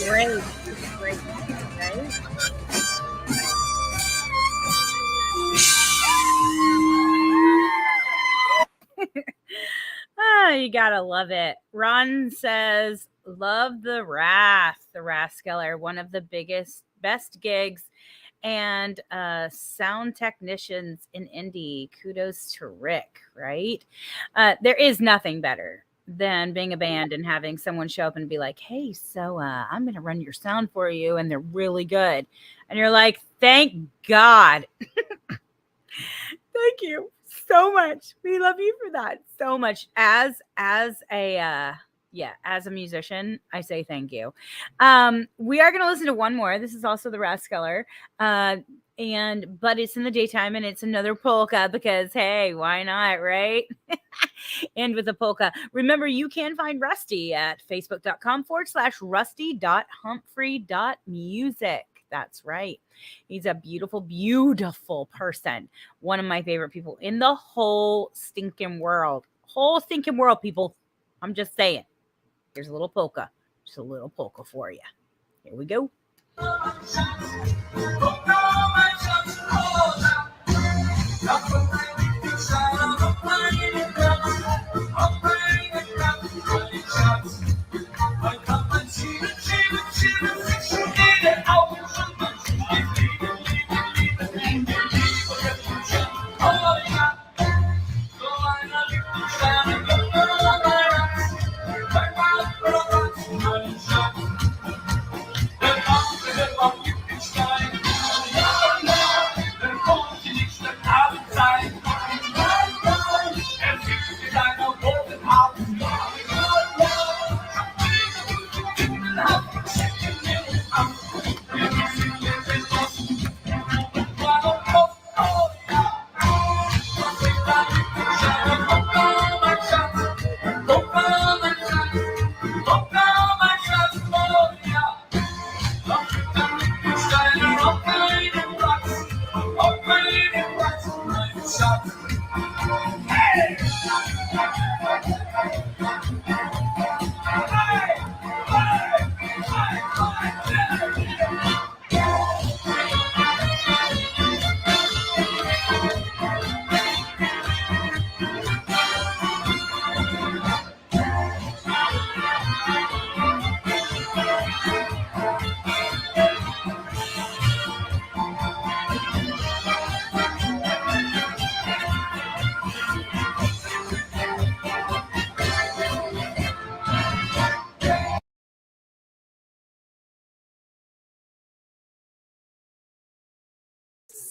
Great, great, right? You gotta love it. Ron says, love the Rathskeller, one of the best gigs and sound technicians in indie. Kudos to Rick, right? There is nothing better than being a band and having someone show up and be like, hey, so I'm gonna run your sound for you, and they're really good. And you're like, thank God. Thank you so much. We love you for that so much. As a musician, I say thank you. We are going to listen to one more. This is also the Rathskeller. but it's in the daytime and it's another polka because hey, why not, right? And with a polka. Remember, you can find Rusty at facebook.com/rusty.humphrey.music. That's right. He's a beautiful, beautiful person. One of my favorite people in the whole stinking world. Whole stinking world, people. I'm just saying. Here's a little polka. Just a little polka for you. Here we go.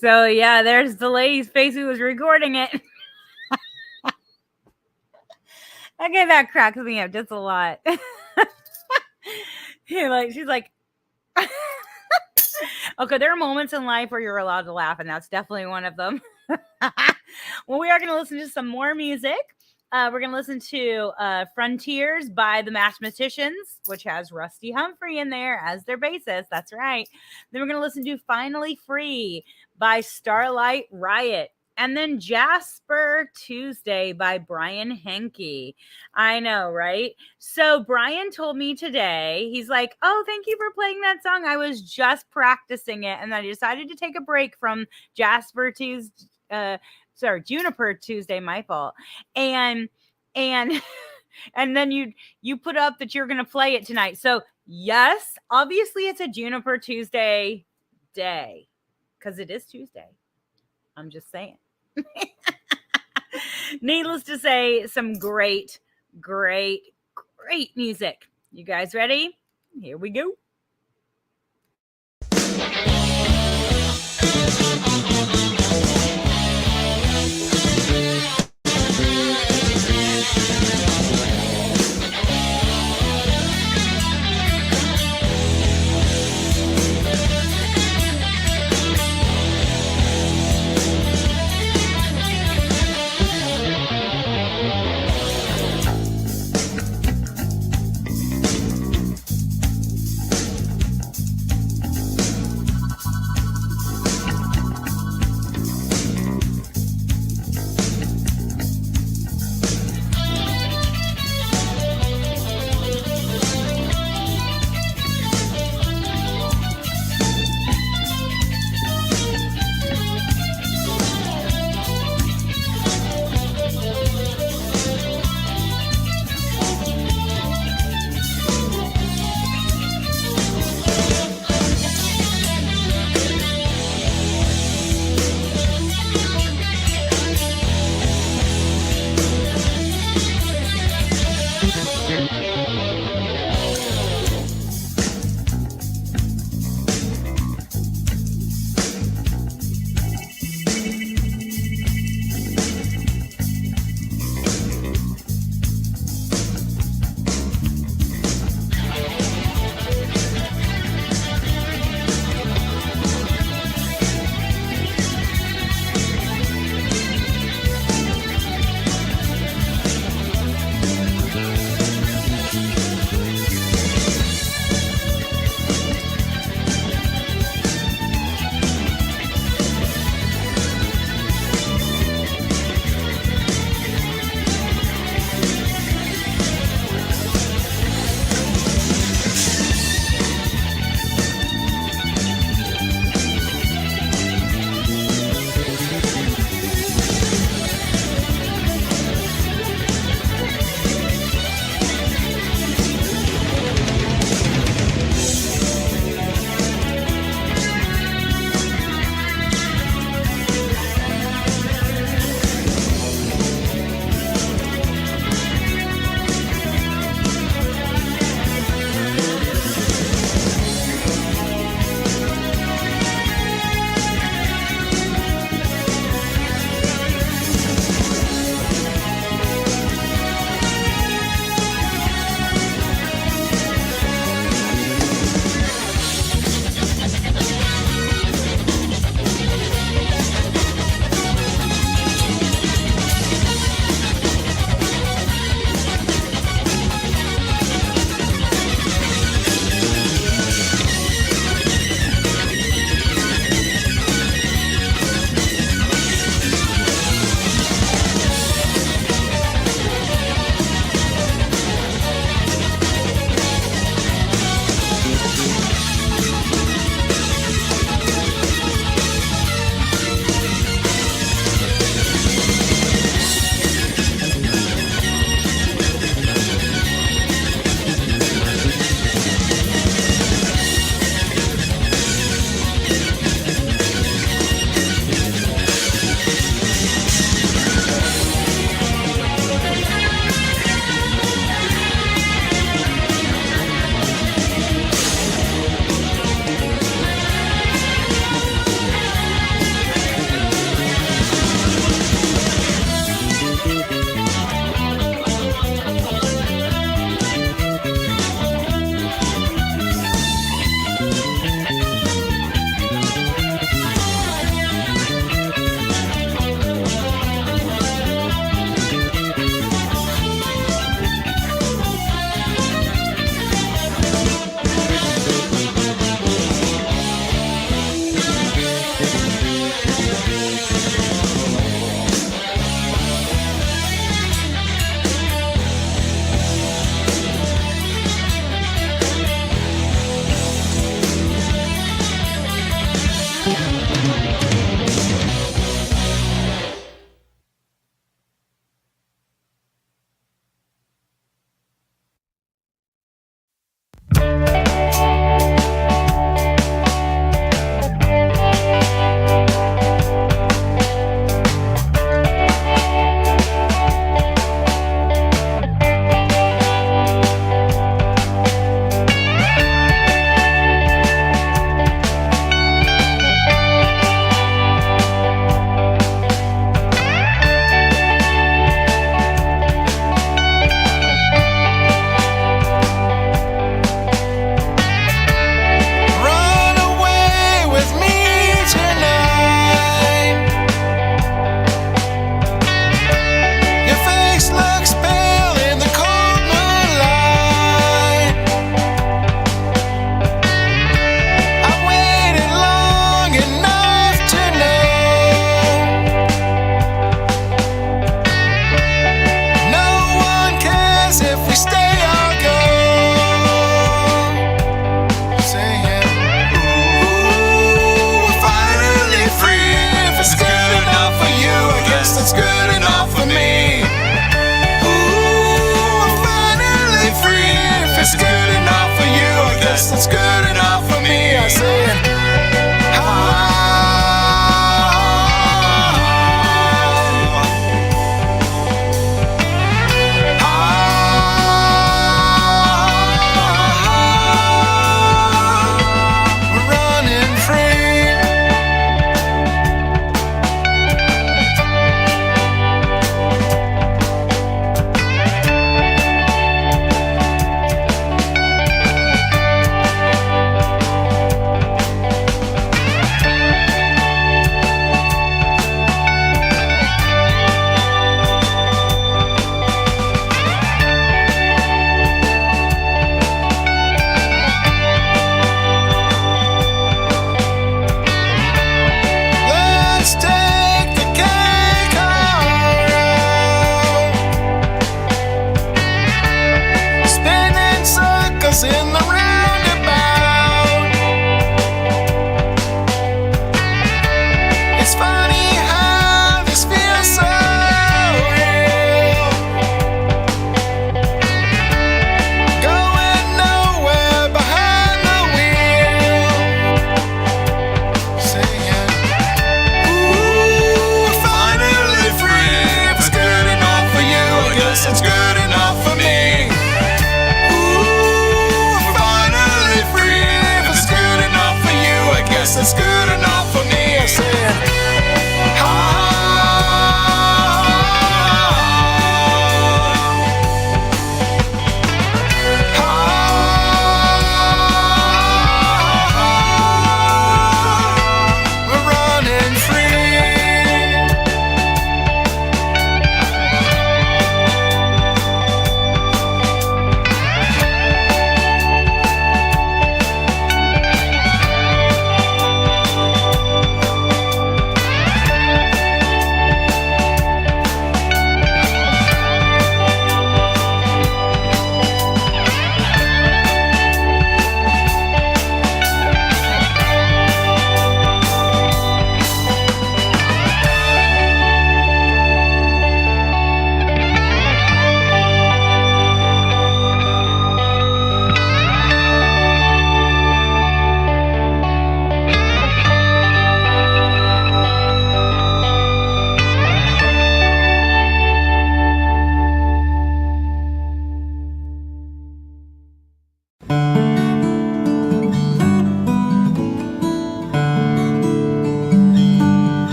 So yeah, there's the lady's face who was recording it. Okay, that cracks me up just a lot. She's like, okay, there are moments in life where you're allowed to laugh, and that's definitely one of them. Well, we are going to listen to some more music. We're going to listen to Frontiers by the Mathematicians, which has Rusty Humphrey in there as their bassist. That's right. Then we're going to listen to Finally Free by Starlight Riot. And then Jasper Tuesday by Brian Henke. I know, right? So Brian told me today, he's like, oh, thank you for playing that song. I was just practicing it. And I decided to take a break from Juniper Tuesday, my fault. And and then you put up that you're going to play it tonight. So yes, obviously it's a Juniper Tuesday day because it is Tuesday. I'm just saying. Needless to say, some great music. You guys ready? Here we go. Run away with me tonight. Your face looks pale in the cold moonlight. I've waited long enough to know no one cares if we stay or go. Saying, ooh, we're finally free. If it's good enough for you, I guess that's good enough for me. Ooh, we're finally free. If it's good enough for you, I guess that's good enough for me. I said, we're running free. Let's take the cake around, spinning circles in the roundabout. It's funny how this feels so real, going nowhere behind the wheel. Saying, ooh, we're finally free. If it's good enough for you, I guess it's good enough for me. Ooh, we're finally free. If it's good enough for you, I guess it's good enough for me. I said, we're running free.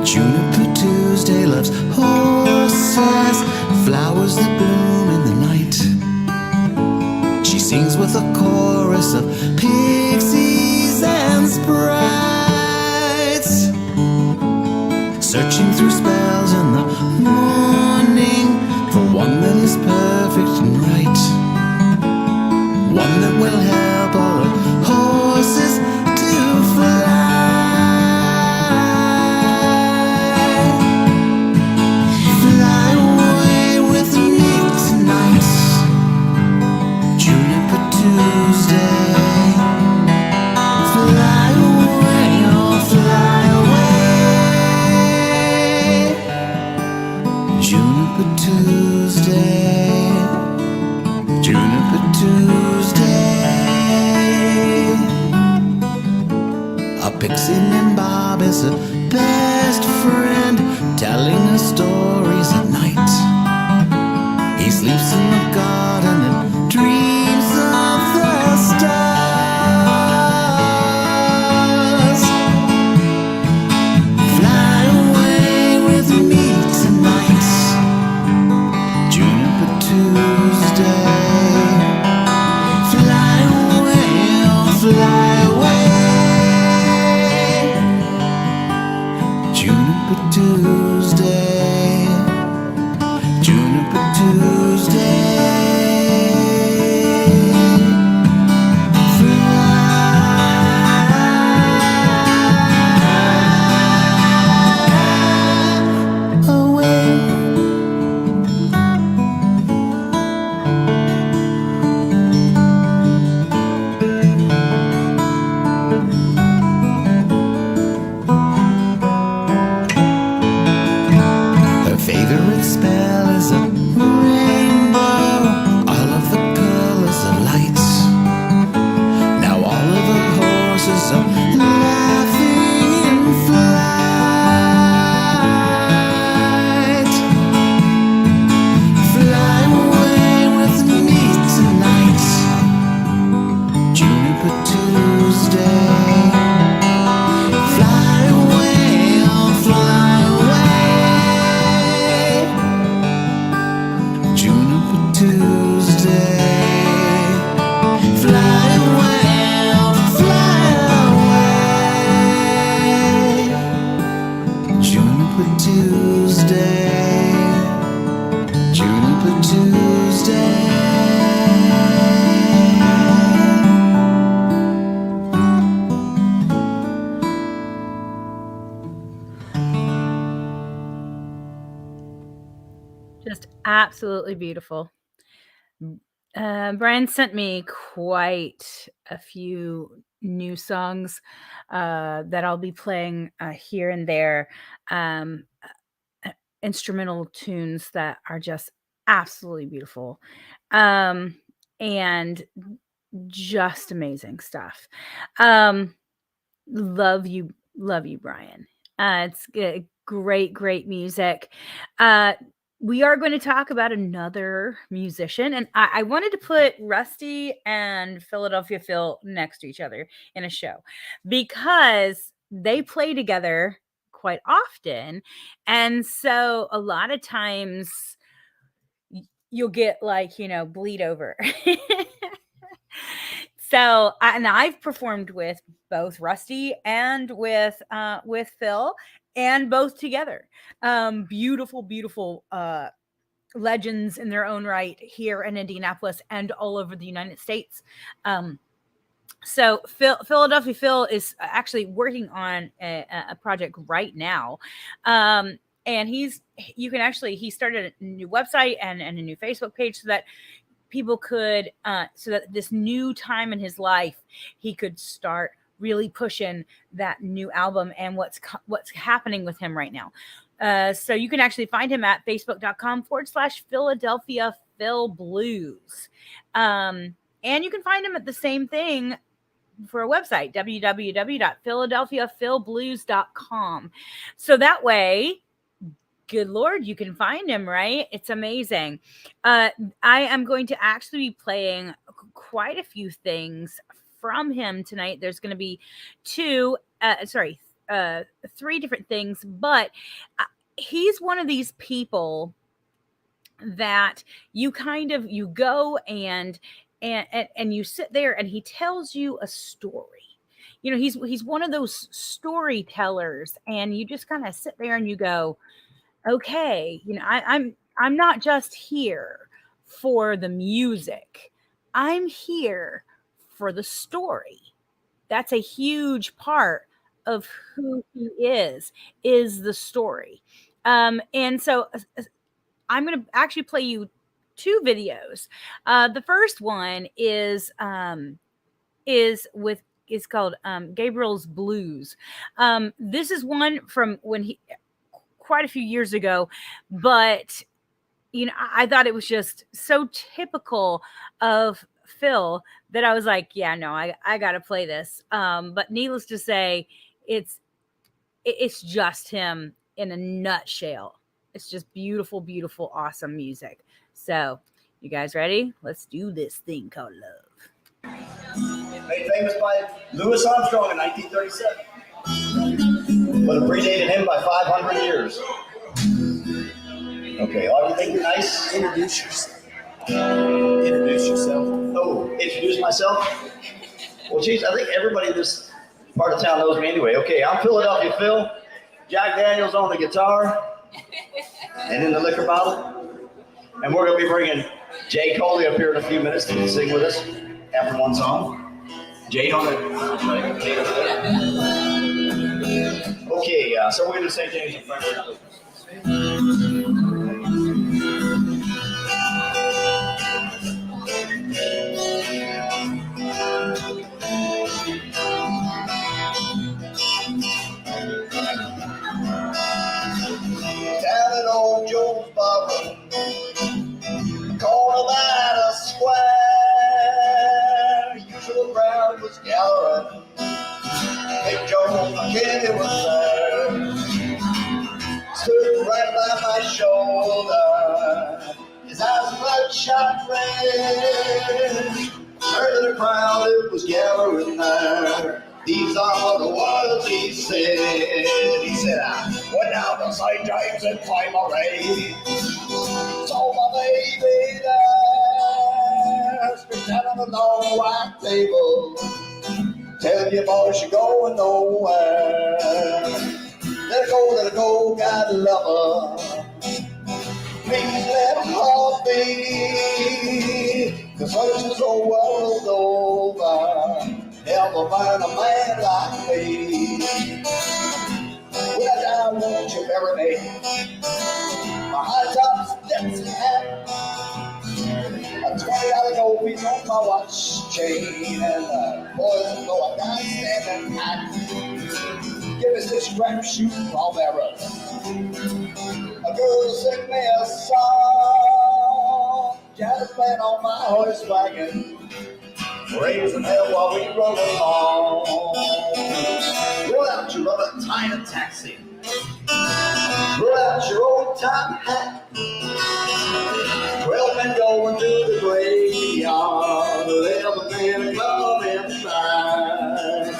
Juniper Tuesday loves horses, flowers that bloom in the night. She sings with a chorus of pixies and sprites, searching through spells in the morning for one that is perfect and right, one that will help all her horses to fly. Fly away with me Tuesday, Juniper Tuesday. A pixie named Bob is her best friend, telling her stories at night. He sleeps in the garden and dreams of the stars. Fly away with me tonight, Juniper Tuesday. Fly away, oh fly away, Juniper Tuesday, Juniper Tuesday. Fly away. Her favorite spell is a rainbow, all of the colors of lights. Now all of the horses are laughing in flight. Fly away with me tonight, Juniper Tuesday. Fly away, oh fly away, Juniper Tuesday. Fly away, oh fly away, Juniper Tuesday, Juniper Tuesday. Just absolutely beautiful. Brian sent me quite a few new songs that I'll be playing here and there. Um, Instrumental tunes that are just absolutely beautiful. And just amazing stuff. Um, love you, Brian. It's great music. Uh, we are going to talk about another musician, and I wanted to put Rusty and Philadelphia Phil next to each other in a show because they play together quite often, and so a lot of times you'll get like bleed over. So, and I've performed with both Rusty and with Phil, and both together. Beautiful legends in their own right here in Indianapolis and all over the United States. So Philadelphia Phil is actually working on a project right now. And he started a new website and a new Facebook page so that people could so that this new time in his life he could start really pushing that new album and what's happening with him right now. So you can actually find him at facebook.com/Philadelphia Phil Blues. And you can find him at the same thing for a website, www.philadelphiaphilblues.com. So that way, good Lord, you can find him, right? It's amazing. I am going to actually be playing quite a few things from him tonight. There's going to be three different things, but he's one of these people that you go and you sit there and he tells you a story. He's one of those storytellers, and you just kind of sit there and you go, okay, I'm not just here for the music. I'm here for the story. That's a huge part of who he is the story. And so I'm going to actually play you two videos. The first one is called Gabriel's Blues. This is one from when he quite a few years ago, but I thought it was just so typical of Phil that I was like, yeah, no, I got to play this. But needless to say, it's just him in a nutshell. It's just beautiful, beautiful, awesome music. So, you guys ready? Let's do this thing called love. Made famous by Louis Armstrong in 1937, but it predated him by 500 years. Okay, everything nice? Introduce yourself. Introduce yourself. Oh, introduce myself? Well, geez, I think everybody in this part of town knows me anyway. Okay, I'm Philadelphia Phil. Jack Daniels on the guitar and in the liquor bottle. And we're going to be bringing Jay Coley up here in a few minutes to sing with us after one song. Jay on it. Okay, so we're going to say James in French. Down at old Joe's Barber, corner of Ida Square, usual crowd was gathering. Big Joe McKinney was there, stood right by my shoulder, his eyes bloodshot red. Heard the crowd that was gathering there. These are the words he said. He said, I went down to St. James and played my raid. Saw my baby there, spent down on the long white table. Tell you boys, you're going nowhere. Let her go, got a lover. Please let her heart beat. The search is all world over. Never find a man like me. Well, I want you every day. My high top steps and hat. A $20 gold piece on my watch chain. And boys know I got standing hot. Give us this crap shoot all that rust. A girl sing me a song. Just playing on my horse wagon. Raising hell while we roll along. Roll out your rubber tire taxi. Roll out your old top hat. 12 men going to the graveyard. Let the men come inside.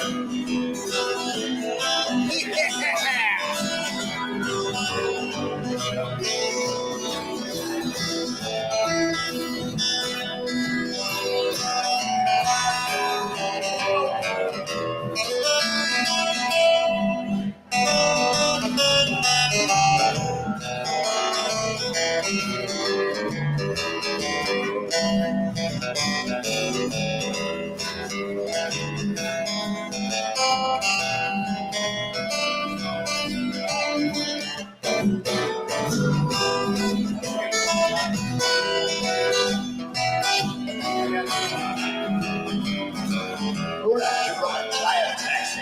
Roll out your rubber tire taxi.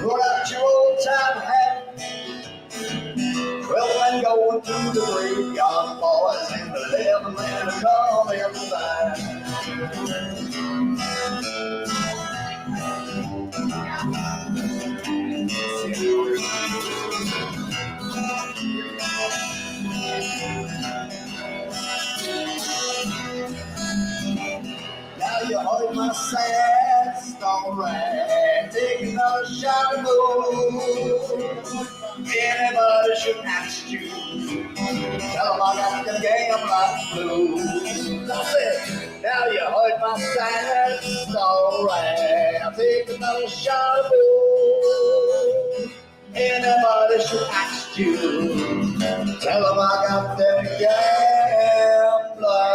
Roll out your old top hat. 12 men going through the graveyard, boys, and the 11 men are coming inside. Now you heard my sad story. Take another shot of booze. Anybody should ask you. Tell them I got the game like blues. That's it. Now you heard my sad story. Take another shot of booze. Anybody should ask you. Tell them I got that gambler.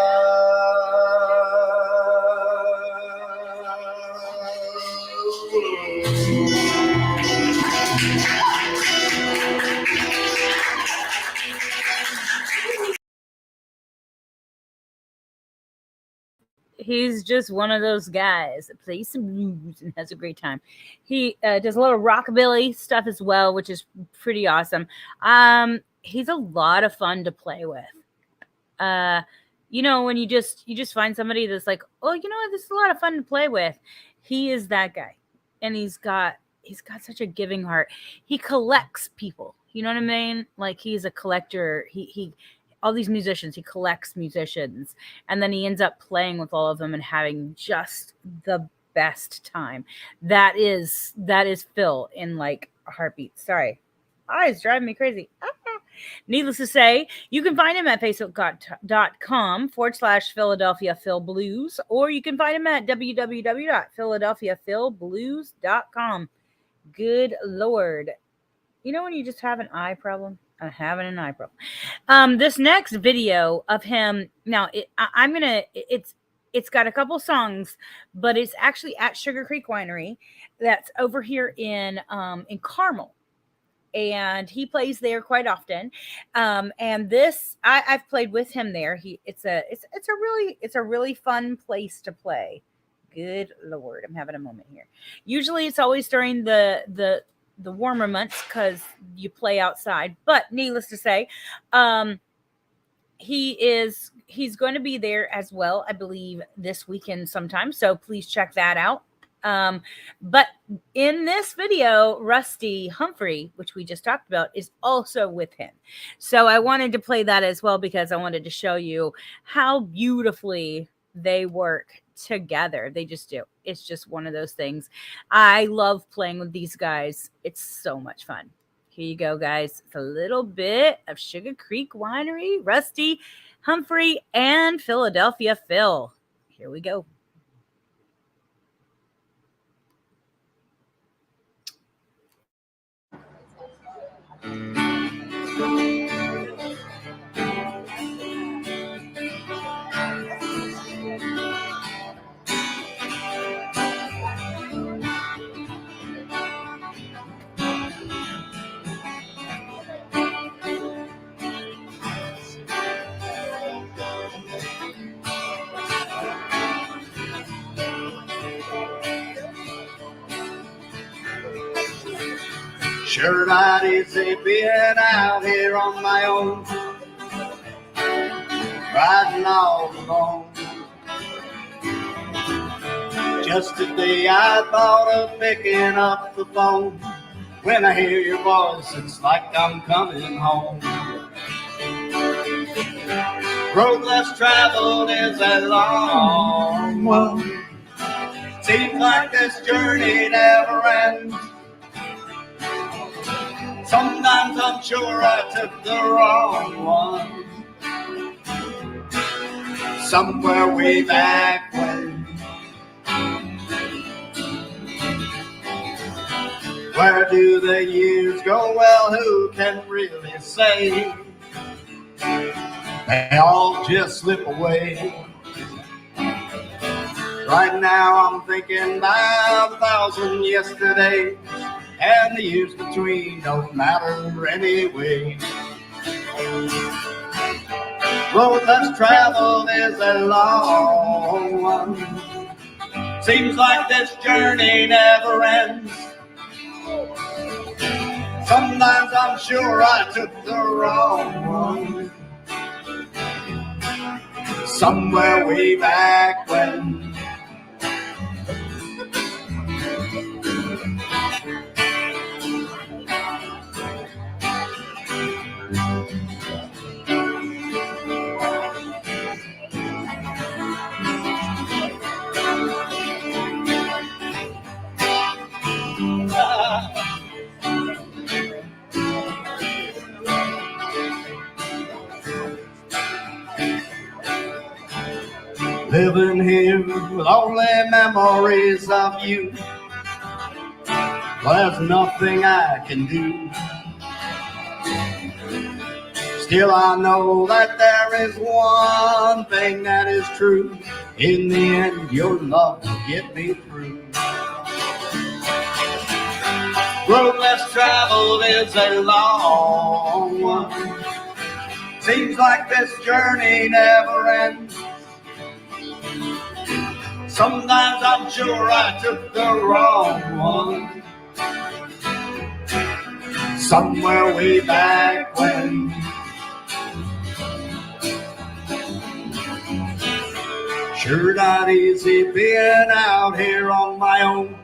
He's just one of those guys that plays some blues and has a great time. He does a little rockabilly stuff as well, which is pretty awesome. he's a lot of fun to play with. You know, when you just find somebody that's like, oh, you know what, this is a lot of fun to play with. He is that guy, and he's got such a giving heart. He collects people. You know what I mean? Like, he's a collector. He all these musicians. He collects musicians, and then he ends up playing with all of them and having just the best time. That is Phil in like a heartbeat. Sorry, eyes driving me crazy. Needless to say, you can find him at facebook.com/Philadelphia Phil Blues, or you can find him at www.philadelphiaphilblues.com. Good Lord. You know when you just have an eye problem? I'm having an eye problem. This next video of him, now it's got a couple songs, but it's actually at Sugar Creek Winery that's over here in Carmel. And he plays there quite often. And this I've played with him there. It's a really fun place to play. Good Lord, I'm having a moment here. Usually it's always during the warmer months because you play outside. But needless to say, he's going to be there as well, I believe, this weekend sometime. So please check that out. But in this video, Rusty Humphrey, which we just talked about, is also with him. So I wanted to play that as well because I wanted to show you how beautifully they work together. They just do. It's just one of those things. I love playing with these guys. It's so much fun. Here you go, guys. It's a little bit of Sugar Creek Winery, Rusty Humphrey, and Philadelphia Phil. Here we go. Sure not easy being out here on my own, riding all alone. Just today I thought of picking up the phone. When I hear your voice, it's like I'm coming home. Road less traveled is a long one. Seems like this journey never ends. Sometimes I'm sure I took the wrong one. Somewhere way back when. Where do the years go? Well, who can really say? They all just slip away. Right now I'm thinking about 1,000 yesterdays, and the years between don't matter anyway. Road less traveled is a long one. Seems like this journey never ends. Sometimes I'm sure I took the wrong one. Somewhere way back when. Living here with only memories of you. There's nothing I can do. Still I know that there is one thing that is true. In the end, your love will get me through. Road less traveled is a long one. Seems like this journey never ends. Sometimes I'm sure I took the wrong one. somewhere way back when. Sure not easy being out here on my own,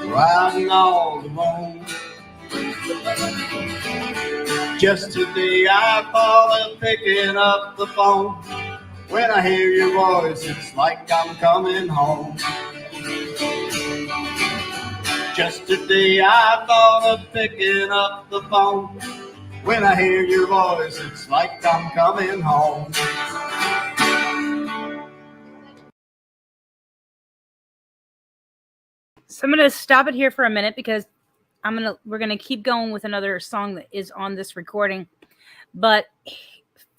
riding all alone. Just today I thought of picking up the phone. When I hear your voice, it's like I'm coming home. Just today I thought of picking up the phone. When I hear your voice, it's like I'm coming home. So I'm gonna stop it here for a minute because we're gonna keep going with another song that is on this recording. But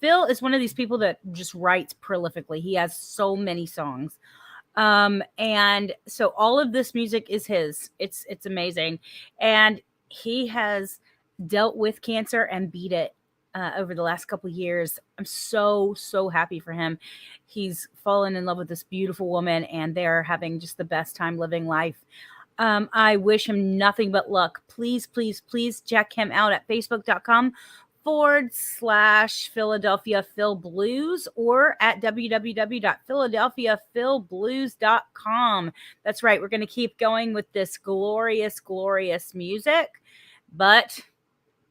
Phil is one of these people that just writes prolifically. He has so many songs. And so all of this music is his. It's amazing. And he has dealt with cancer and beat it over the last couple years. I'm so happy for him. He's fallen in love with this beautiful woman and they're having just the best time living life. I wish him nothing but luck. Please check him out at facebook.com/Philadelphia Phil Blues or at www.philadelphiaphilblues.com. That's right. We're going to keep going with this glorious music. But,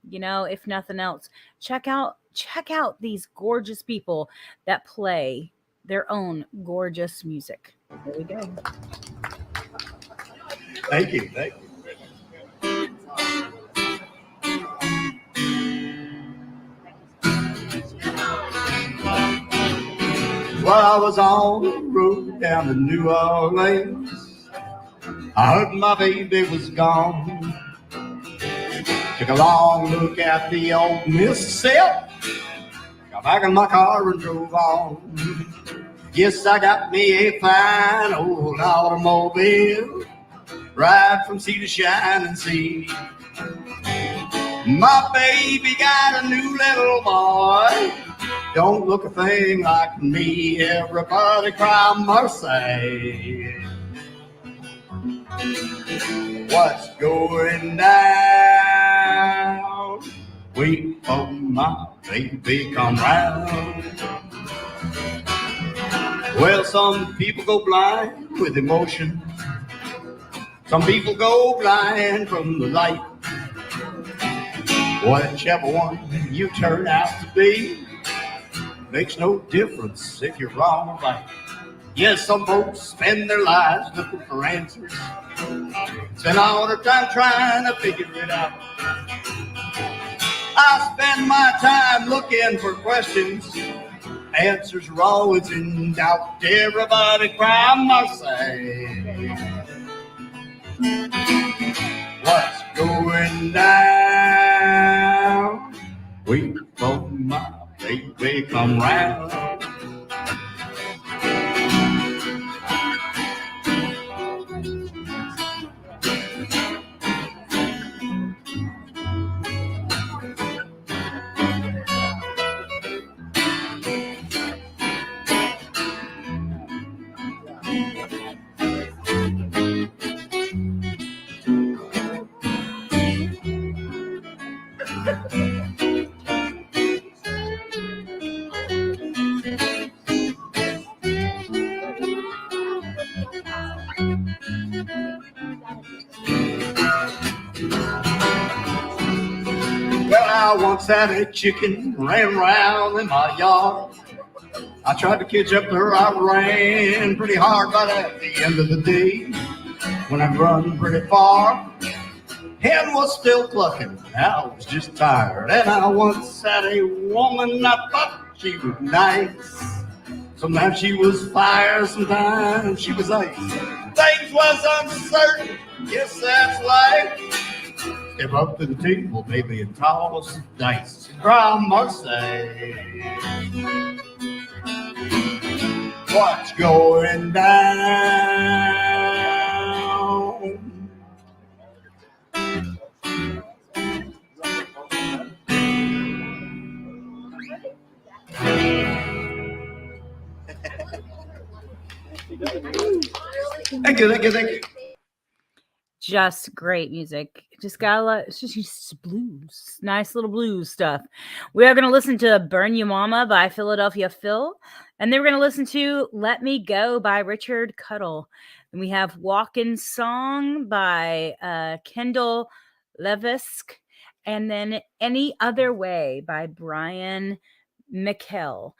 you know, if nothing else, check out these gorgeous people that play their own gorgeous music. There we go. Thank you. While I was on the road down to New Orleans, I heard my baby was gone. Took a long look at the old Mississippi, got back in my car and drove on. Yes, I got me a fine old automobile, ride from sea to shining sea. My baby got a new little boy, don't look a thing like me. Everybody cry mercy. What's going down? Wait for my baby come round. Well, some people go blind with emotion. Some people go blind from the light. Whichever one you turn out to be makes no difference if you're wrong or right. Yes, some folks spend their lives looking for answers, spend all their time trying to figure it out. I spend my time looking for questions, answers are always in doubt. Everybody cry mercy. What's going down? Wait for my baby come round. I once had a chicken ran around in my yard. I tried to catch up to her, I ran pretty hard, but at the end of the day, when I'd run pretty far, hen was still clucking. I was just tired, and I once had a woman I thought she was nice. Sometimes she was fire, sometimes she was ice. Things was uncertain, yes, that's life. Step up to the table, baby, and toss some dice. Cry mercy. What's going down? Thank you. Just great music. Just got a lot. It's just blues, nice little blues stuff. We are going to listen to "Burn You Mama" by Philadelphia Phil, and then we're going to listen to "Let Me Go" by Richard Cuddle. And we have "Walkin' Song" by Kendall Levisk, and then "Any Other Way" by Brian McKell.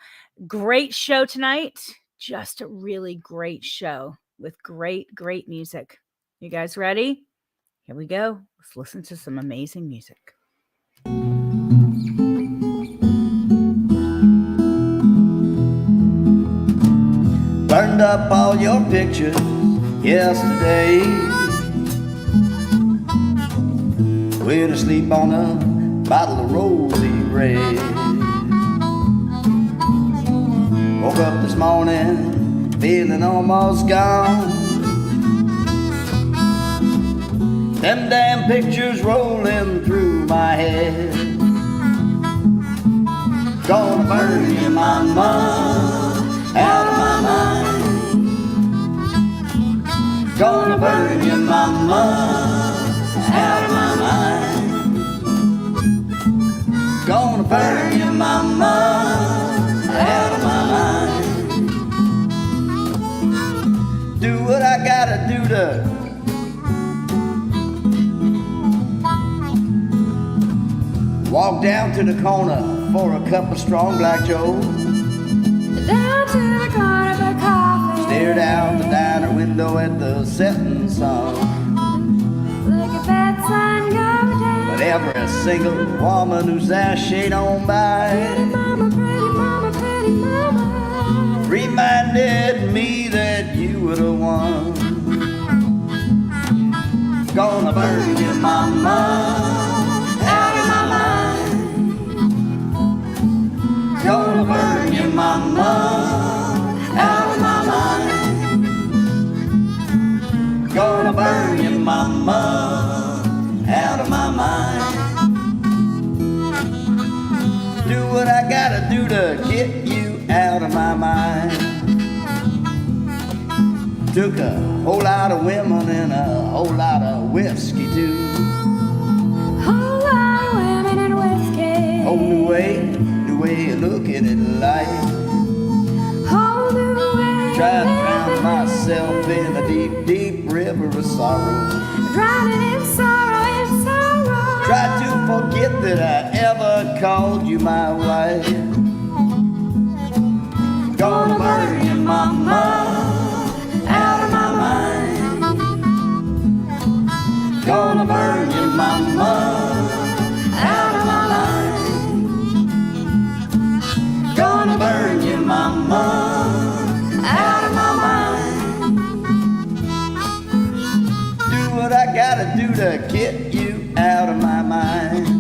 Great show tonight. Just a really great show with great music. You guys ready? Here we go. Let's listen to some amazing music. Burned up all your pictures yesterday. Went to sleep on a bottle of rosy red. Woke up this morning feeling almost gone. Them damn pictures rolling through my head. Gonna burn you, mama, out of my mind. Gonna burn you, mama, out of my mind. Gonna burn you, mama, out of my mind. Do what I gotta do to walk down to the corner for a cup of strong black Joe. Down to the corner for coffee. Stared out the diner window at the setting sun. Look at that sun go down. But every single woman who's sashayed on by Pretty mama, pretty mama, pretty mama. reminded me that you were the one. Gonna burn you, mama, out of my mind. Gonna burn you, mama, out of my mind. Gonna burn you, mama, out of my mind. Do what I gotta do to get you out of my mind. Took a whole lot of women and a whole lot of whiskey too. Whole lot of women and whiskey. Whole new way of looking at life. Whole new way. Tried to drown myself in a deep, deep river of sorrow. Drowning in sorrow, in sorrow. Tried to forget that I ever called you my wife. Gonna burn you, mama, out of my mind. Gonna burn you, mama, out of my mind. Gonna burn you, mama, out of my mind. Do what I gotta do to get you out of my mind.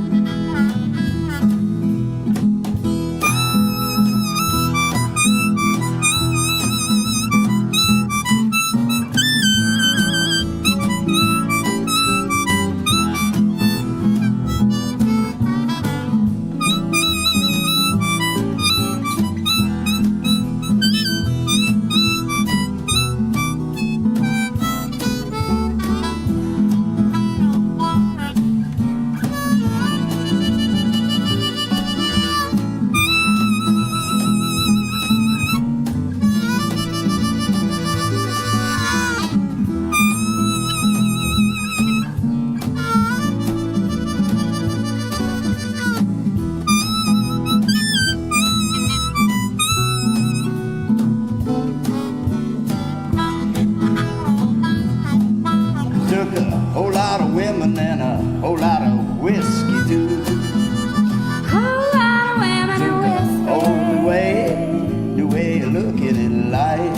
Took a whole lot of women and a whole lot of whiskey too. Whole lot of women and whiskey. Oh, new way of looking at life.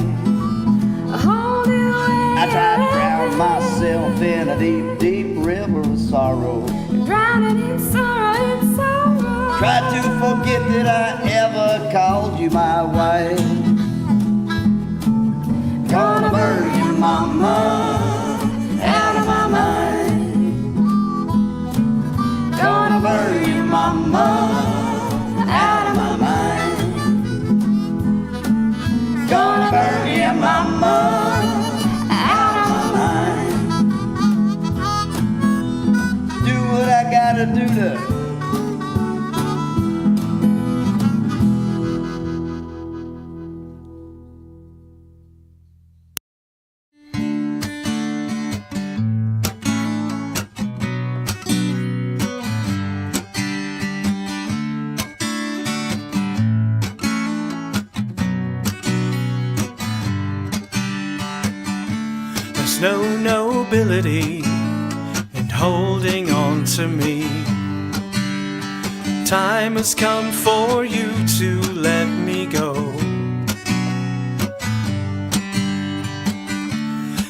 A whole new way. I tried to drown myself in a deep, deep river of sorrow. Drowning in sorrow, in sorrow. Tried to forget that I ever called you my wife. Gonna burn you, mama, out of my mind. Gonna burn you, mama, out of my mind. Gonna burn you, mama, out of my mind. There's no nobility in holding on to me. Time has come for you to let me go.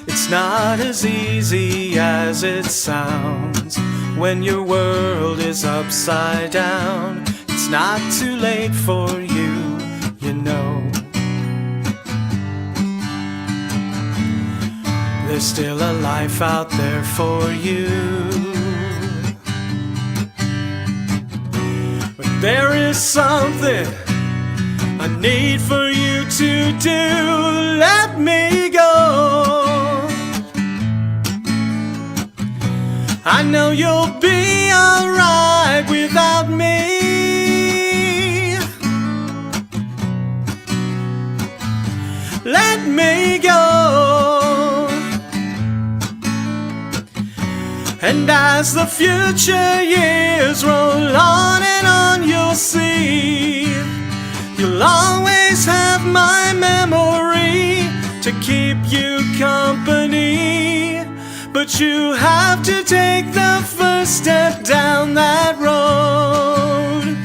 It's not as easy as it sounds when your world is upside down. It's not too late for you, you know. There's still a life out there for you. But there is something I need for you to do. Let me go. I know you'll be alright without me. Let me go. And as the future years roll on and on, you'll see you'll always have my memory to keep you company. But you have to take the first step down that road.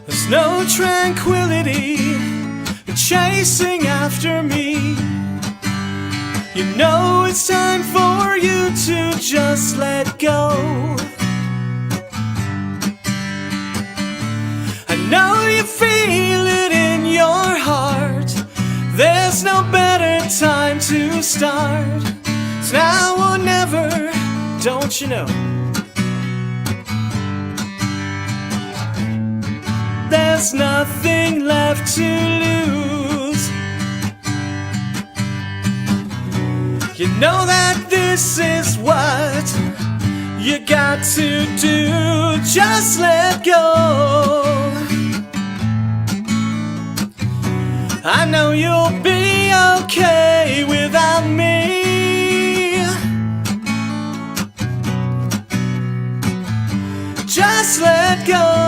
There's no tranquility in chasing after me. You know it's time for you to just let go. I know you feel it in your heart. There's no better time to start. It's now or never, don't you know? There's nothing left to lose. You know that this is what you got to do. Just let go. I know you'll be okay without me. Just let go.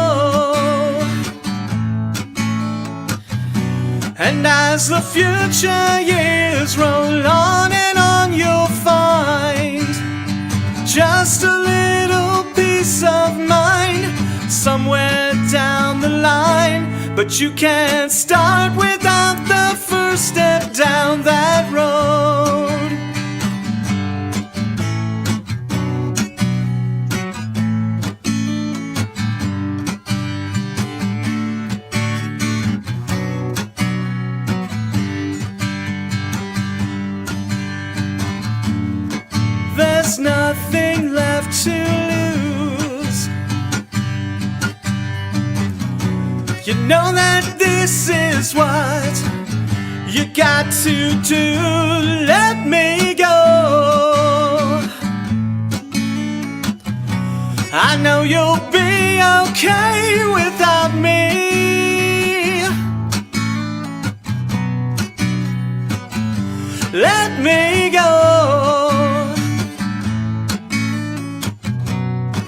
And as the future years roll on and on, you'll find just a little peace of mind somewhere down the line. But you can't start without the first step down that road. There's nothing left to lose. You know that this is what you got to do. Let me go. I know you'll be okay without me. Let me go.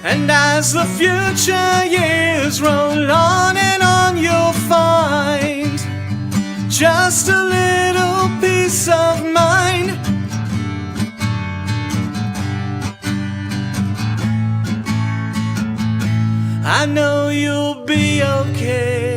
And as the future years roll on and on, you'll find just a little peace of mind. I know you'll be okay.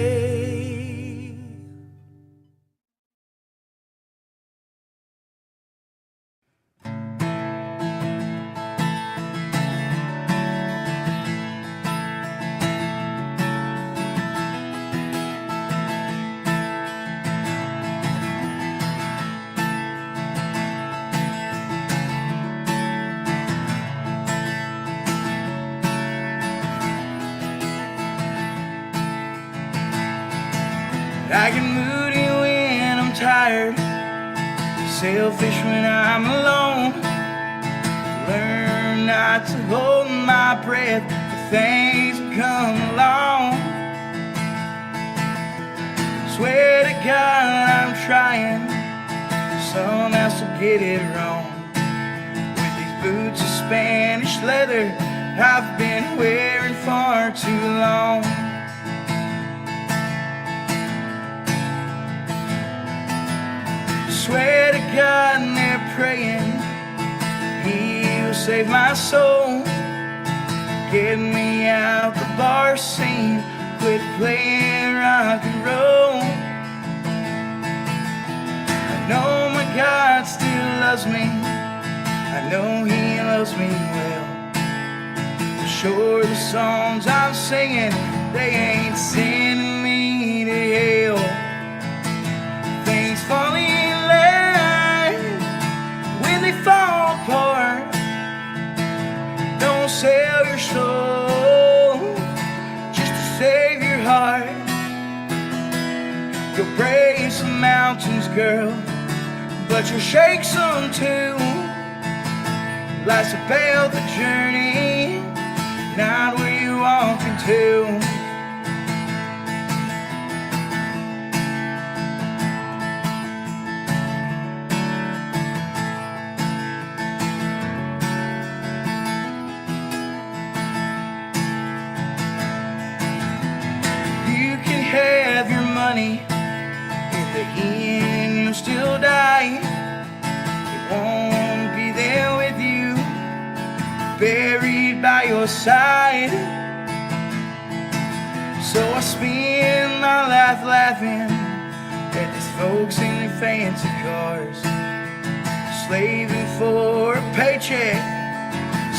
I get moody when I'm tired, selfish when I'm alone. Learn not to hold my breath for things that come along. Swear to God I'm trying, somehow also get it wrong. With these boots of Spanish leather I've been wearing far too long. Swear to God and they're praying He'll save my soul. Get me out the bar scene, quit playing rock and roll. I know my God still loves me, I know He loves me well. For sure the songs I'm singing, they ain't sending me to hell. Things fall in line when they fall apart. Don't sell your soul just to save your heart. You'll break some mountains, girl, but you'll shake some too. Life's about the journey, not where you're walking to. You can have your money, at the end you'll still die. It won't be there with you, buried by your side. So I spend my life laughing at these folks in their fancy cars, slaving for a paycheck,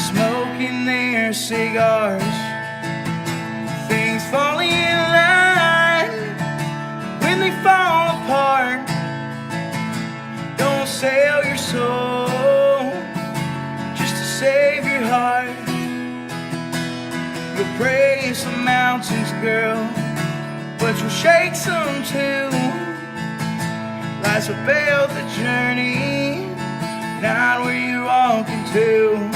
smoking their cigars. Things fall in line when they fall apart. Don't sell your soul just to save your heart. You'll break some mountains, girl, but you'll shake some too. Life's about the journey, not where you're walking to.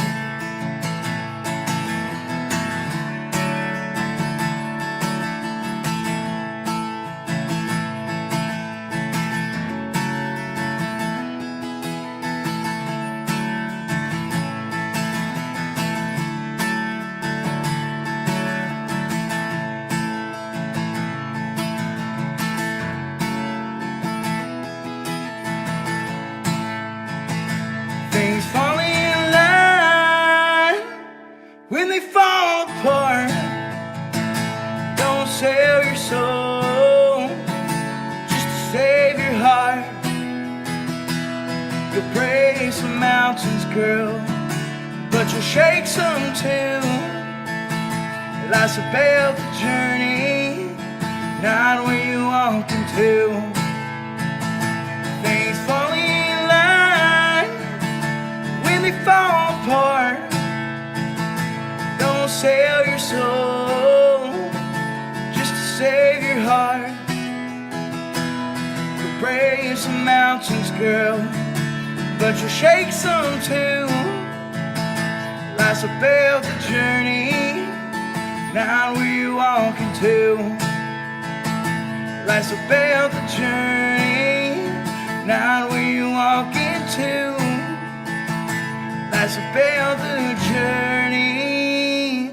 Things fall in line when they fall apart. Don't sell your soul just to save your heart. You'll break some mountains, girl, but you'll shake some too. Life's about the journey, not where you're walking to. Things fall in line when they fall apart. Don't sell your soul just to save your heart. You'll break some mountains, girl, but you'll shake some too. Life's about the journey, not where you're walking to. Life's about the journey, not where you're walking to. Life's about the journey,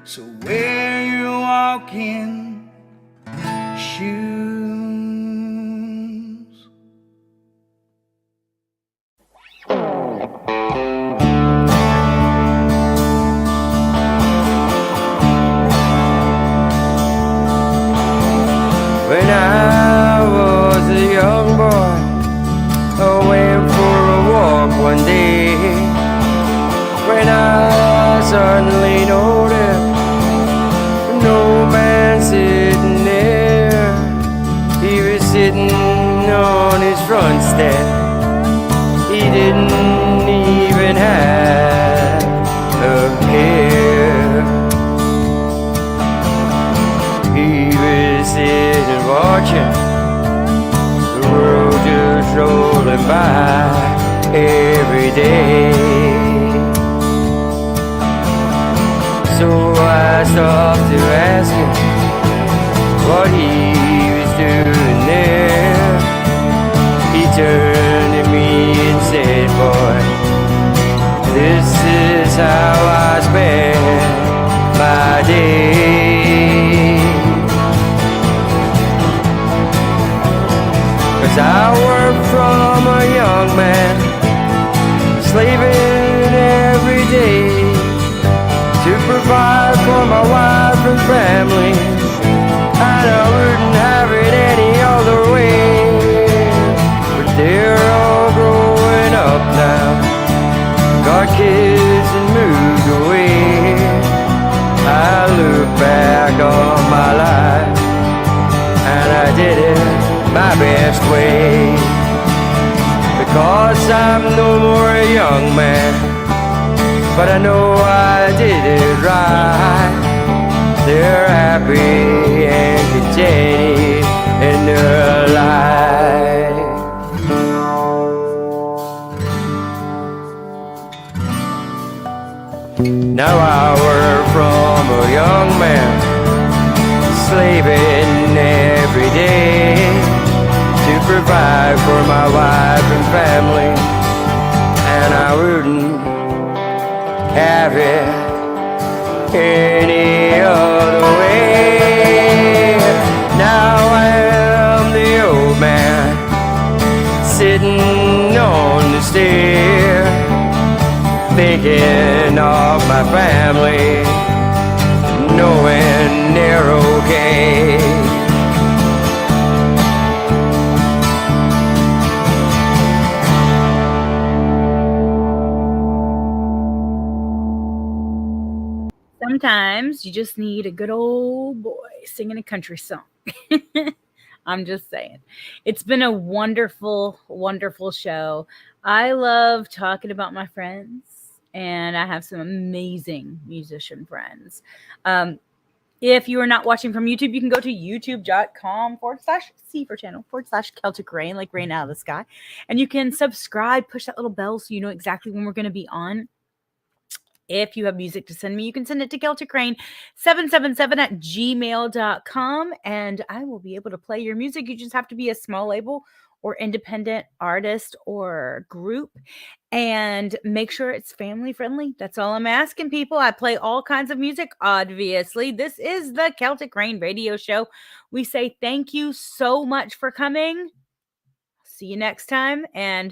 so wear your walking shoes. When I was a young boy, I went for a walk one day. When I suddenly noticed no man sitting there. He was sitting on his front step. He didn't even have a care. He was sitting watching the world just rolling by every day. So I stopped to ask him what he was doing there. He turned to me and how I spend my day. 'Cause I work from a young man, slaving every day to provide for my wife and family, and I wouldn't have it any other way. But they're all growing up now, got kids and moved away. I look back on my life, and I did it my best way. Because I'm no more a young man, but I know I did it right. They're happy and contented in their life. Now I work from a young man, slaving every day to provide for my wife and family, and I wouldn't have it any other way. Now I am the old man sitting on the stair, thinking of my family, knowing they're okay. Sometimes you just need a good old boy singing a country song. I'm just saying. It's been a wonderful, wonderful show. I love talking about my friends, and I have some amazing musician friends. If you are not watching from YouTube, you can go to youtube.com/C for channel/Celtic Rain, like rain out of the sky. And you can subscribe, push that little bell so you know exactly when we're going to be on. If you have music to send me, you can send it to celticrain777@gmail.com, and I will be able to play your music. You just have to be a small label or independent artist or group, and make sure it's family friendly. That's all I'm asking, people. I play all kinds of music, obviously. This is the Celtic Rain Radio Show. We say thank you so much for coming. See you next time, and